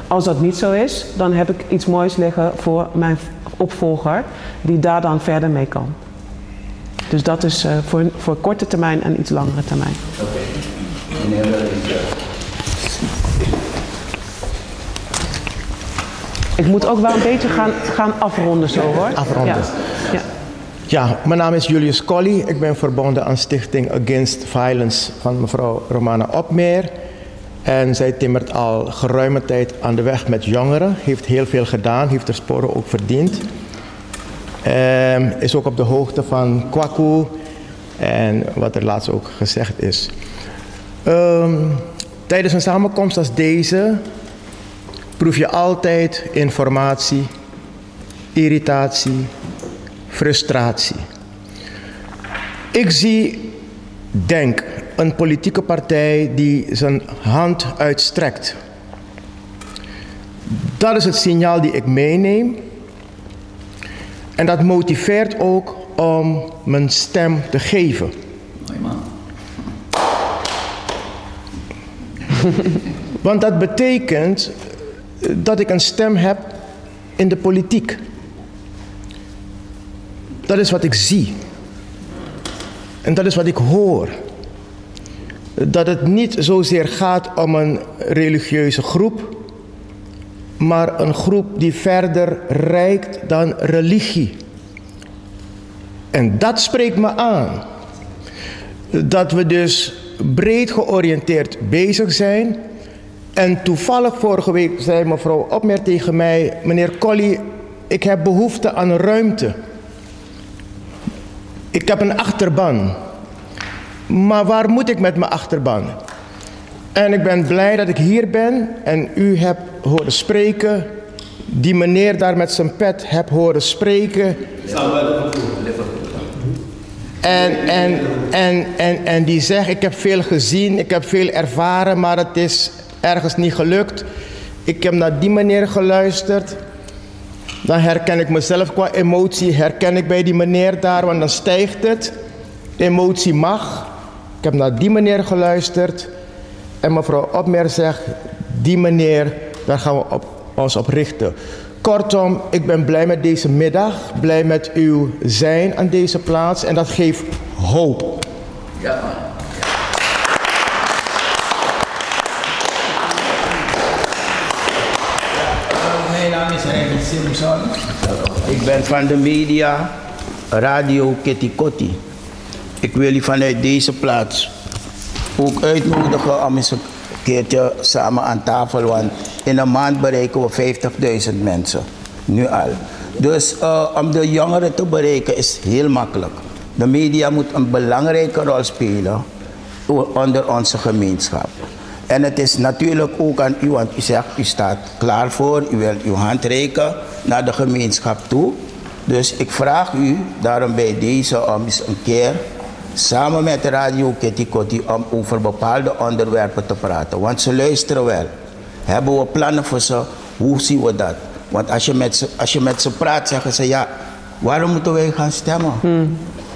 Als dat niet zo is, dan heb ik iets moois liggen voor mijn opvolger die daar dan verder mee kan. Dus dat is voor korte termijn en iets langere termijn. Oké. Meneer ik moet ook wel een beetje gaan afronden zo hoor. Afronden. Ja. Ja, mijn naam is Julius Colli. Ik ben verbonden aan Stichting Against Violence van mevrouw Romana Opmeer. En zij timmert al geruime tijd aan de weg met jongeren. Heeft heel veel gedaan, heeft er sporen ook verdiend. Is ook op de hoogte van Kwaku en wat er laatst ook gezegd is. Tijdens een samenkomst als deze proef je altijd informatie, irritatie, frustratie. Ik zie, denk, een politieke partij die zijn hand uitstrekt. Dat is het signaal die ik meeneem. En dat motiveert ook om mijn stem te geven. Mooi man. Want dat betekent dat ik een stem heb in de politiek. Dat is wat ik zie. En dat is wat ik hoor. Dat het niet zozeer gaat om een religieuze groep, maar een groep die verder reikt dan religie. En dat spreekt me aan. Dat we dus breed georiënteerd bezig zijn. En toevallig vorige week zei mevrouw Opmeer tegen mij: meneer Colli, ik heb behoefte aan ruimte. Ik heb een achterban. Maar waar moet ik met mijn achterban? En ik ben blij dat ik hier ben en u hebt horen spreken. Die meneer daar met zijn pet heb horen spreken. En die zegt, ik heb veel gezien, ik heb veel ervaren, maar het is ergens niet gelukt. Ik heb naar die meneer geluisterd. Dan herken ik mezelf qua emotie, herken ik bij die meneer daar, want dan stijgt het. Emotie mag. Ik heb naar die meneer geluisterd. En mevrouw Opmeer zegt, die meneer, daar gaan we ons op richten. Kortom, ik ben blij met deze middag, blij met uw zijn aan deze plaats en dat geeft hoop. Ja. Mijn naam is Raymond Simpson. Ik ben van de media Radio Kitty Kotti. Ik wil u vanuit deze plaats ook uitnodigen om eens een keertje samen aan tafel, want In een maand bereiken we 50.000 mensen. Nu al. Dus om de jongeren te bereiken is heel makkelijk. De media moet een belangrijke rol spelen onder onze gemeenschap. En het is natuurlijk ook aan u, want u zegt u staat klaar voor, u wilt uw hand reiken naar de gemeenschap toe. Dus ik vraag u daarom bij deze om eens een keer samen met Radio Kitty Kotti om over bepaalde onderwerpen te praten. Want ze luisteren wel. Hebben we plannen voor ze? Hoe zien we dat? Want als je met ze praat, zeggen ze ja, waarom moeten wij gaan stemmen?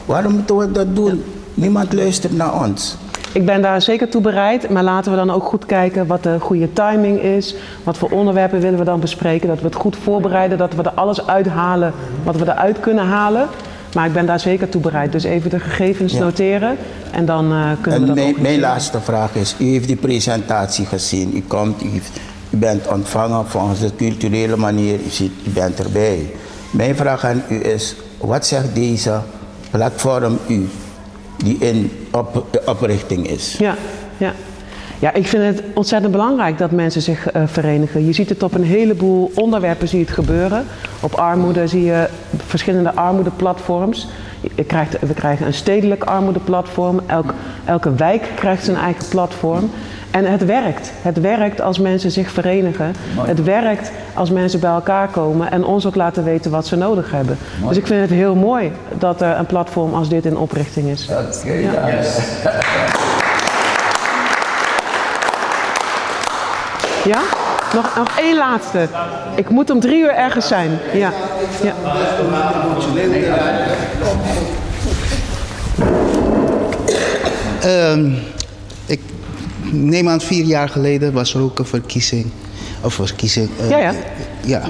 Waarom moeten we dat doen? Niemand luistert naar ons. Ik ben daar zeker toe bereid, maar laten we dan ook goed kijken wat de goede timing is. Wat voor onderwerpen willen we dan bespreken, dat we het goed voorbereiden, dat we er alles uithalen wat we eruit kunnen halen. Maar ik ben daar zeker toe bereid. Dus even de gegevens noteren en dan kunnen we dat ook. Mijn laatste vraag is, u heeft die presentatie gezien, u komt, u bent ontvangen volgens de culturele manier, u bent erbij. Mijn vraag aan u is, wat zegt deze platform u, die in de oprichting is? Ja, ik vind het ontzettend belangrijk dat mensen zich verenigen. Je ziet het op een heleboel onderwerpen zie je het gebeuren. Op armoede zie je verschillende armoedeplatforms. We krijgen een stedelijk armoedeplatform. Elke wijk krijgt zijn eigen platform. En het werkt. Het werkt als mensen zich verenigen. Het werkt als mensen bij elkaar komen en ons ook laten weten wat ze nodig hebben. Dus ik vind het heel mooi dat er een platform als dit in oprichting is. Ja? Nog één laatste. Ik moet om 3 uur ergens zijn. Ja. Ik neem aan 4 jaar geleden was er ook een verkiezing. Verkiezing. Ja.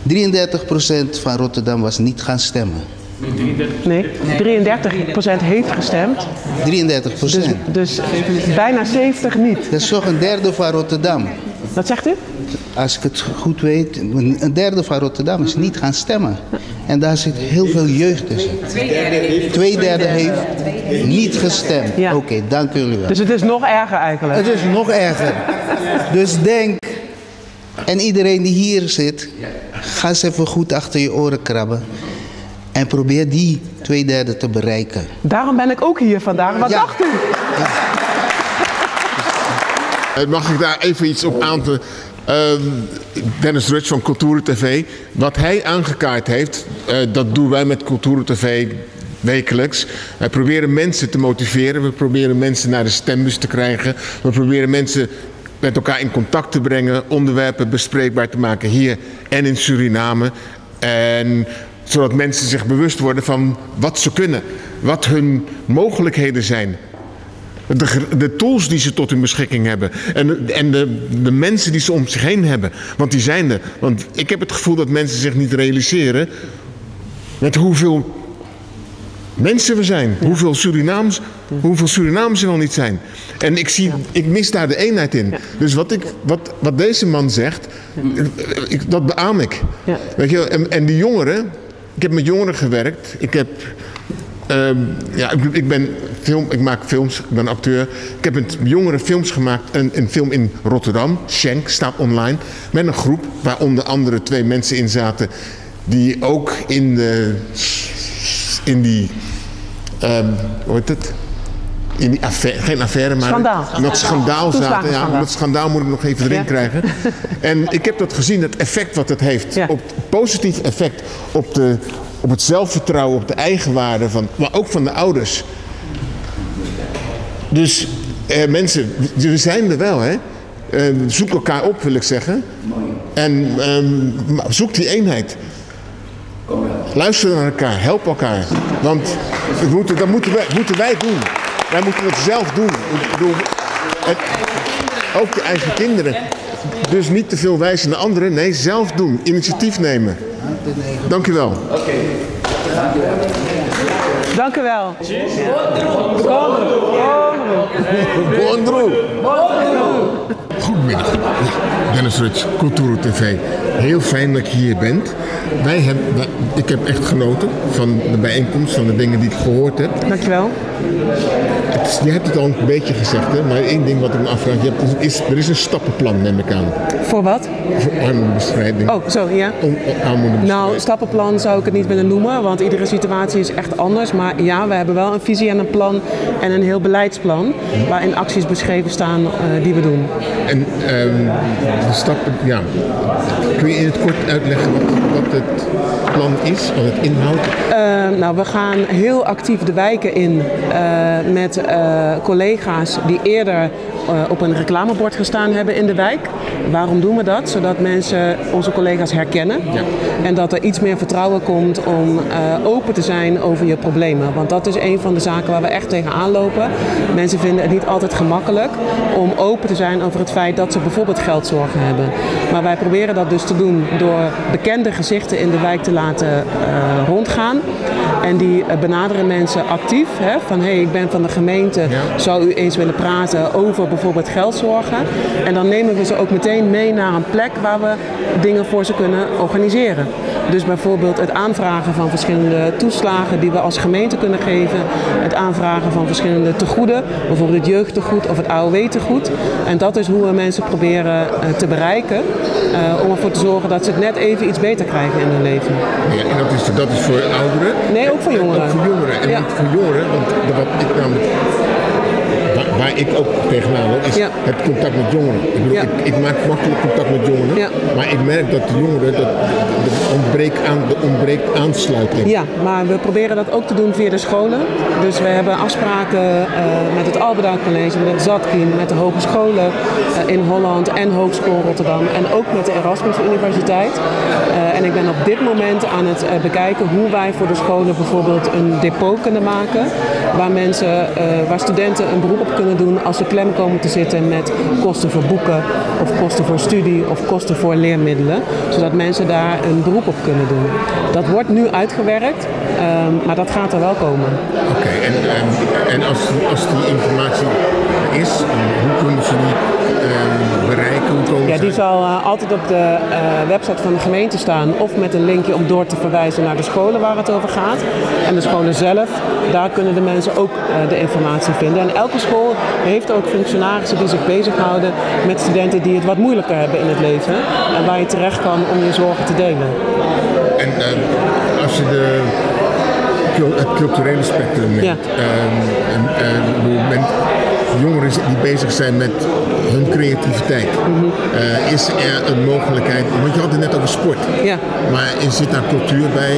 33% van Rotterdam was niet gaan stemmen. Nee, 33% heeft gestemd. 33%. Dus bijna 70 niet. Dat is toch een derde van Rotterdam. Wat zegt u? Als ik het goed weet, een derde van Rotterdam is niet gaan stemmen. En daar zit heel veel jeugd tussen. 2/3 heeft niet gestemd. Ja. Oké, dank jullie wel. Dus het is nog erger eigenlijk. Het is nog erger. Dus denk, en iedereen die hier zit, ga eens even goed achter je oren krabben. En probeer die 2/3 te bereiken. Daarom ben ik ook hier vandaag. Wat dacht u? Mag ik daar even iets op aan te... Dennis Rutsch van Cultura TV. Wat hij aangekaart heeft, dat doen wij met Cultura TV wekelijks. Wij proberen mensen te motiveren. We proberen mensen naar de stembus te krijgen. We proberen mensen met elkaar in contact te brengen. Onderwerpen bespreekbaar te maken hier en in Suriname. En zodat mensen zich bewust worden van wat ze kunnen. Wat hun mogelijkheden zijn. De tools die ze tot hun beschikking hebben. En de mensen die ze om zich heen hebben. Want die zijn er. Want ik heb het gevoel dat mensen zich niet realiseren met hoeveel mensen we zijn. Ja. Hoeveel Surinamers er wel niet zijn. En ik mis daar de eenheid in. Ja. Dus wat deze man zegt, dat beaam ik. Ja. Weet je, en die jongeren, ik heb met jongeren gewerkt. Ik maak films, ik ben acteur. Ik heb met jongeren films gemaakt. Een film in Rotterdam, Schenk, staat online. Met een groep waar onder andere 2 mensen in zaten. Die ook in die hoe heet het? In die affaire, geen affaire, maar dat schandaal zaten. Ja, dat schandaal moet ik nog even erin krijgen. En ik heb dat gezien, het effect wat het heeft. Ja. Positief effect op het zelfvertrouwen, op de eigenwaarde, maar ook van de ouders. Dus mensen, we zijn er wel, hè. Zoek elkaar op, wil ik zeggen. En zoek die eenheid. Luister naar elkaar, help elkaar. Want dat moeten wij doen. Wij moeten het zelf doen. Ik bedoel, ook de eigen kinderen. Dus niet te veel wijzen naar anderen. Nee, zelf doen. Initiatief nemen. Dank u wel. Oké. Dank u wel. Goedemiddag. Dennis Rutsch, Cultura TV. Heel fijn dat je hier bent. Ik heb echt genoten van de bijeenkomst, van de dingen die ik gehoord heb. Dankjewel. Je hebt het al een beetje gezegd, hè? Maar één ding wat ik me afvraag, er is een stappenplan, neem ik aan. Voor wat? Voor armoedebestrijding. Oh, zo, ja. Nou, stappenplan zou ik het niet willen noemen, want iedere situatie is echt anders. Maar ja, we hebben wel een visie en een plan en een heel beleidsplan waarin acties beschreven staan die we doen. En de stappen, ja. Kun je in het kort uitleggen wat het plan is, wat het inhoudt? Nou, we gaan heel actief de wijken in met collega's die eerder op een reclamebord gestaan hebben in de wijk. Waarom doen we dat? Zodat mensen onze collega's herkennen. Ja. En dat er iets meer vertrouwen komt om open te zijn over je problemen. Want dat is een van de zaken waar we echt tegenaan lopen. Mensen vinden het niet altijd gemakkelijk om open te zijn over het feit dat ze bijvoorbeeld geldzorgen hebben. Maar wij proberen dat dus te doen door bekende gezichten in de wijk te laten rondgaan. En die benaderen mensen actief. Hè, van hey, ik ben van de gemeente, zou u eens willen praten over bijvoorbeeld geldzorgen. En dan nemen we ze ook meteen mee naar een plek waar we dingen voor ze kunnen organiseren. Dus bijvoorbeeld het aanvragen van verschillende toeslagen die we als gemeente kunnen geven. Het aanvragen van verschillende tegoeden, bijvoorbeeld het jeugdtegoed of het AOW-tegoed. En dat is hoe we mensen proberen te bereiken om ervoor te zorgen dat ze het net even iets beter krijgen in hun leven. Ja, en dat is voor ouderen? Nee, ook voor jongeren. Ook voor jongeren. En niet voor jongeren, want wat ik namelijk... Waar ik ook tegenaan loop, is het contact met jongeren. Ik bedoel, ik maak makkelijk contact met jongeren, maar ik merk dat de jongeren, er ontbreekt aansluiting. Ja, maar we proberen dat ook te doen via de scholen. Dus we hebben afspraken met het Albeda College, met het Zatkin, met de hogescholen in Holland en Hogeschool Rotterdam en ook met de Erasmus Universiteit. En ik ben op dit moment aan het bekijken hoe wij voor de scholen bijvoorbeeld een depot kunnen maken, waar studenten een beroep op kunnen doen als ze klem komen te zitten met kosten voor boeken of kosten voor studie of kosten voor leermiddelen, zodat mensen daar een beroep op kunnen doen. Dat wordt nu uitgewerkt, maar dat gaat er wel komen. Oké, en als die informatie er is, hoe kunnen ze die bereiken? Ja, die zal altijd op de website van de gemeente staan of met een linkje om door te verwijzen naar de scholen waar het over gaat. En de scholen zelf, daar kunnen de mensen ook de informatie vinden. En elke school heeft ook functionarissen die zich bezighouden met studenten die het wat moeilijker hebben in het leven. En waar je terecht kan om je zorgen te delen. En als je het culturele spectrum neemt, jongeren die bezig zijn met hun creativiteit, is er een mogelijkheid, want je had het net over sport, maar zit daar cultuur bij,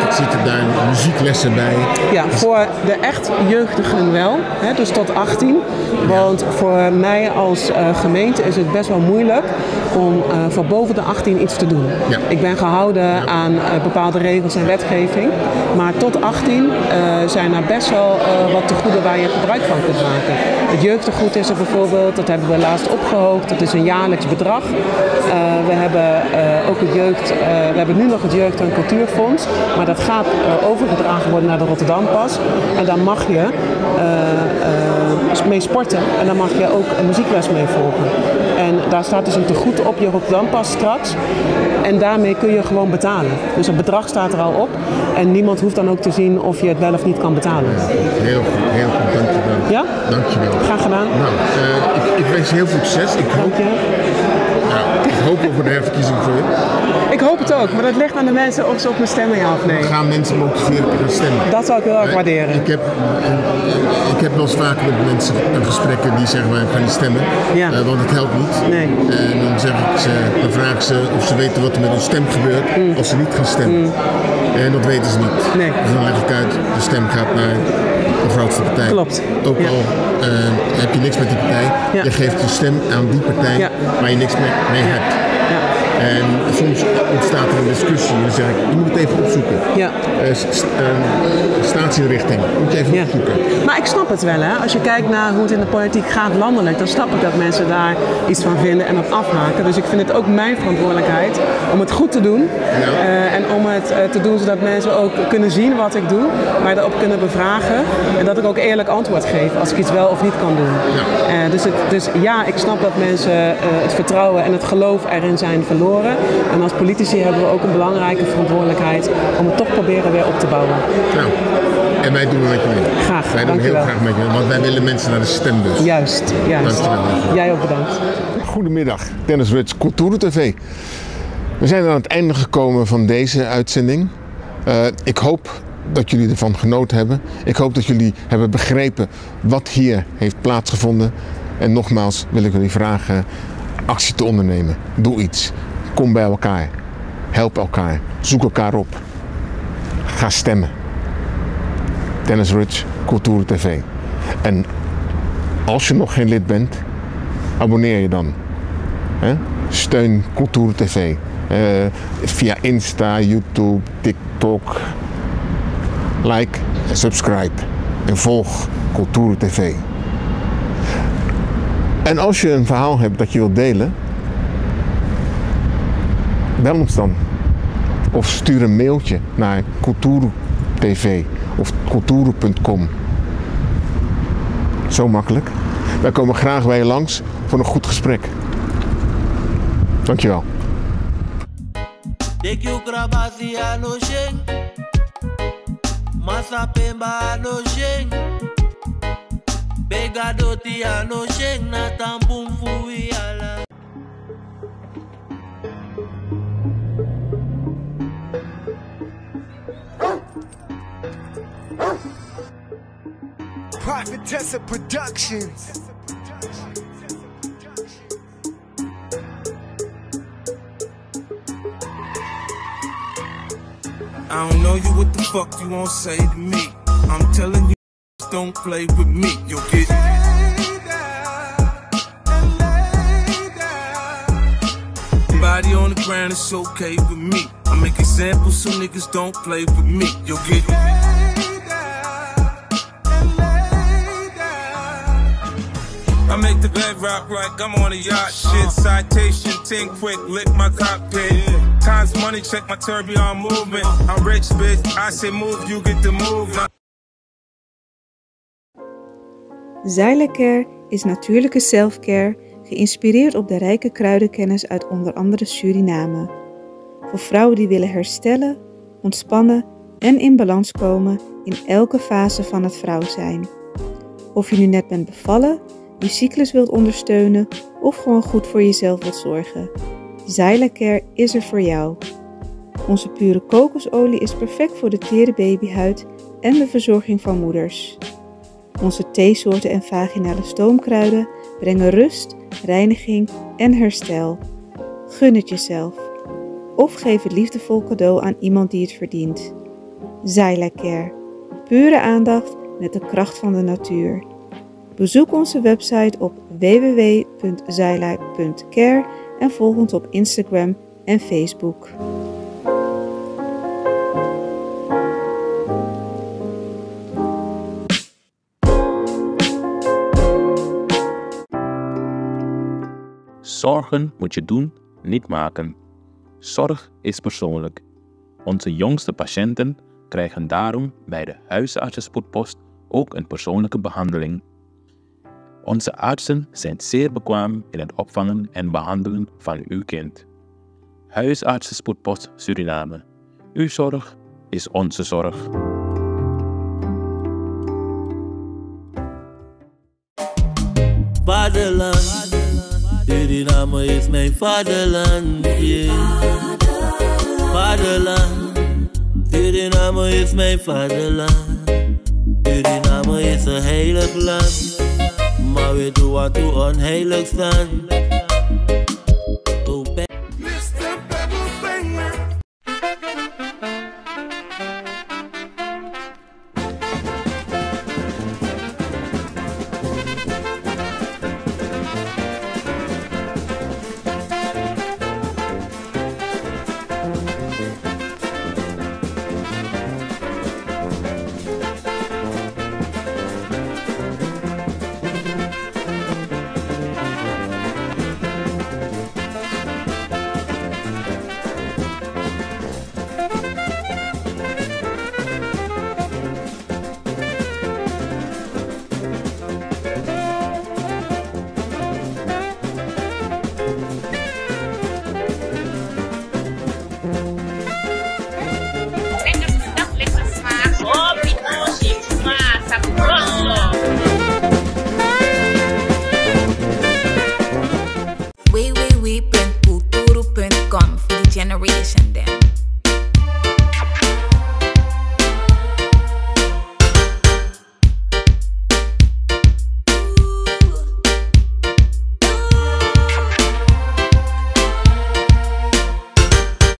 zitten daar muzieklessen bij? Ja, voor de echt jeugdigen wel, hè, dus tot 18, want voor mij als gemeente is het best wel moeilijk om voor boven de 18 iets te doen. Ja. Ik ben gehouden aan bepaalde regels en wetgeving, maar tot 18 zijn er best wel wat tegoeden waar je gebruik van kunt maken. Het jeugdtegoed is er bijvoorbeeld, dat hebben we laatst opgehoopt, dat is een jaarlijks bedrag. We hebben ook we hebben nu nog het Jeugd- en Cultuurfonds, maar dat gaat overgedragen worden naar de Rotterdampas. En daar mag je mee sporten en daar mag je ook een muziekles mee volgen. En daar staat dus een tegoed op je Rotterdampas straks. En daarmee kun je gewoon betalen. Dus het bedrag staat er al op. En niemand hoeft dan ook te zien of je het wel of niet kan betalen. Heel goed, dankjewel. Ja? Dankjewel. Graag gedaan. Nou, ik wens je heel veel succes. Ik hoop op een herverkiezing voor je. Ik hoop het ook, maar dat ligt aan de mensen of ze op me stemmen, ja of nee. Gaan mensen motiveren te gaan stemmen? Dat zou ik heel erg waarderen. Ik heb wel eens vaker met mensen gesprekken die zeggen, ik ga niet stemmen, want het helpt niet. Nee. En dan vraag ik ze of ze weten wat er met hun stem gebeurt als ze niet gaan stemmen. En dat weten ze niet. Nee. Dus dan leg ik uit, de stem gaat naar de grootste partij. Klopt. Ook al heb je niks met die partij, je geeft je stem aan die partij waar je niks mee hebt. Ja. En soms ontstaat er een discussie en dan zeg ik, je moet het even opzoeken. Ja. Staatsinrichting, moet je even opzoeken. Maar ik snap het wel, hè. Als je kijkt naar hoe het in de politiek gaat landelijk, dan snap ik dat mensen daar iets van vinden en op afhaken. Dus ik vind het ook mijn verantwoordelijkheid om het goed te doen. En om het te doen zodat mensen ook kunnen zien wat ik doe, mij daarop kunnen bevragen. En dat ik ook eerlijk antwoord geef als ik iets wel of niet kan doen. Dus ja, ik snap dat mensen het vertrouwen en het geloof erin zijn verloren. verloren. En als politici hebben we ook een belangrijke verantwoordelijkheid om het toch proberen weer op te bouwen. Nou, en wij doen met je mee. Graag, wij doen heel graag met je mee, want wij willen mensen naar de stembus. Juist. Dankjewel. Jij ook bedankt. Goedemiddag, Dennis Rits, Cultura TV. We zijn aan het einde gekomen van deze uitzending. Ik hoop dat jullie ervan genoten hebben. Ik hoop dat jullie hebben begrepen wat hier heeft plaatsgevonden. En nogmaals wil ik jullie vragen actie te ondernemen. Doe iets. Kom bij elkaar. Help elkaar. Zoek elkaar op. Ga stemmen. Dennis Rits, Cultura TV. En als je nog geen lid bent, abonneer je dan. Steun Cultura TV. Via Insta, YouTube, TikTok. Like en subscribe. En volg Cultura TV. En als je een verhaal hebt dat je wilt delen, bel ons dan. Of stuur een mailtje naar cultura.tv of cultura.com. Zo makkelijk. Wij komen graag bij je langs voor een goed gesprek. Dankjewel. Prophetessa Productions. I don't know you, what the fuck you won't say to me. I'm telling you, don't play with me. You'll get body on the ground, it's okay with me. I make examples so niggas don't play with me. You'll get I make the bed rock like I'm on a yacht. Shit, citation, think quick, lick my cockpit. Times money, check my tourbillon movement. I'm rich, bitch. I say move, you get the move. Zylecare is natuurlijke selfcare, geïnspireerd op de rijke kruidenkennis uit onder andere Suriname. Voor vrouwen die willen herstellen, ontspannen en in balans komen in elke fase van het vrouw zijn. Of je nu net bent bevallen, je cyclus wilt ondersteunen of gewoon goed voor jezelf wilt zorgen. Zylecare is er voor jou. Onze pure kokosolie is perfect voor de tere babyhuid en de verzorging van moeders. Onze theesoorten en vaginale stoomkruiden brengen rust, reiniging en herstel. Gun het jezelf. Of geef het liefdevol cadeau aan iemand die het verdient. Zylecare. Pure aandacht met de kracht van de natuur. Bezoek onze website op www.zyla.care en volg ons op Instagram en Facebook. Zorgen moet je doen, niet maken. Zorg is persoonlijk. Onze jongste patiënten krijgen daarom bij de huisartsenspoedpost ook een persoonlijke behandeling. Onze artsen zijn zeer bekwaam in het opvangen en behandelen van uw kind. Huisartsenspoedpost Suriname. Uw zorg is onze zorg. Vaderland, Suriname is mijn vaderland. Yeah. Vaderland, Suriname is mijn vaderland. Suriname is een heilig land, maar we doen wat we onheilig staan.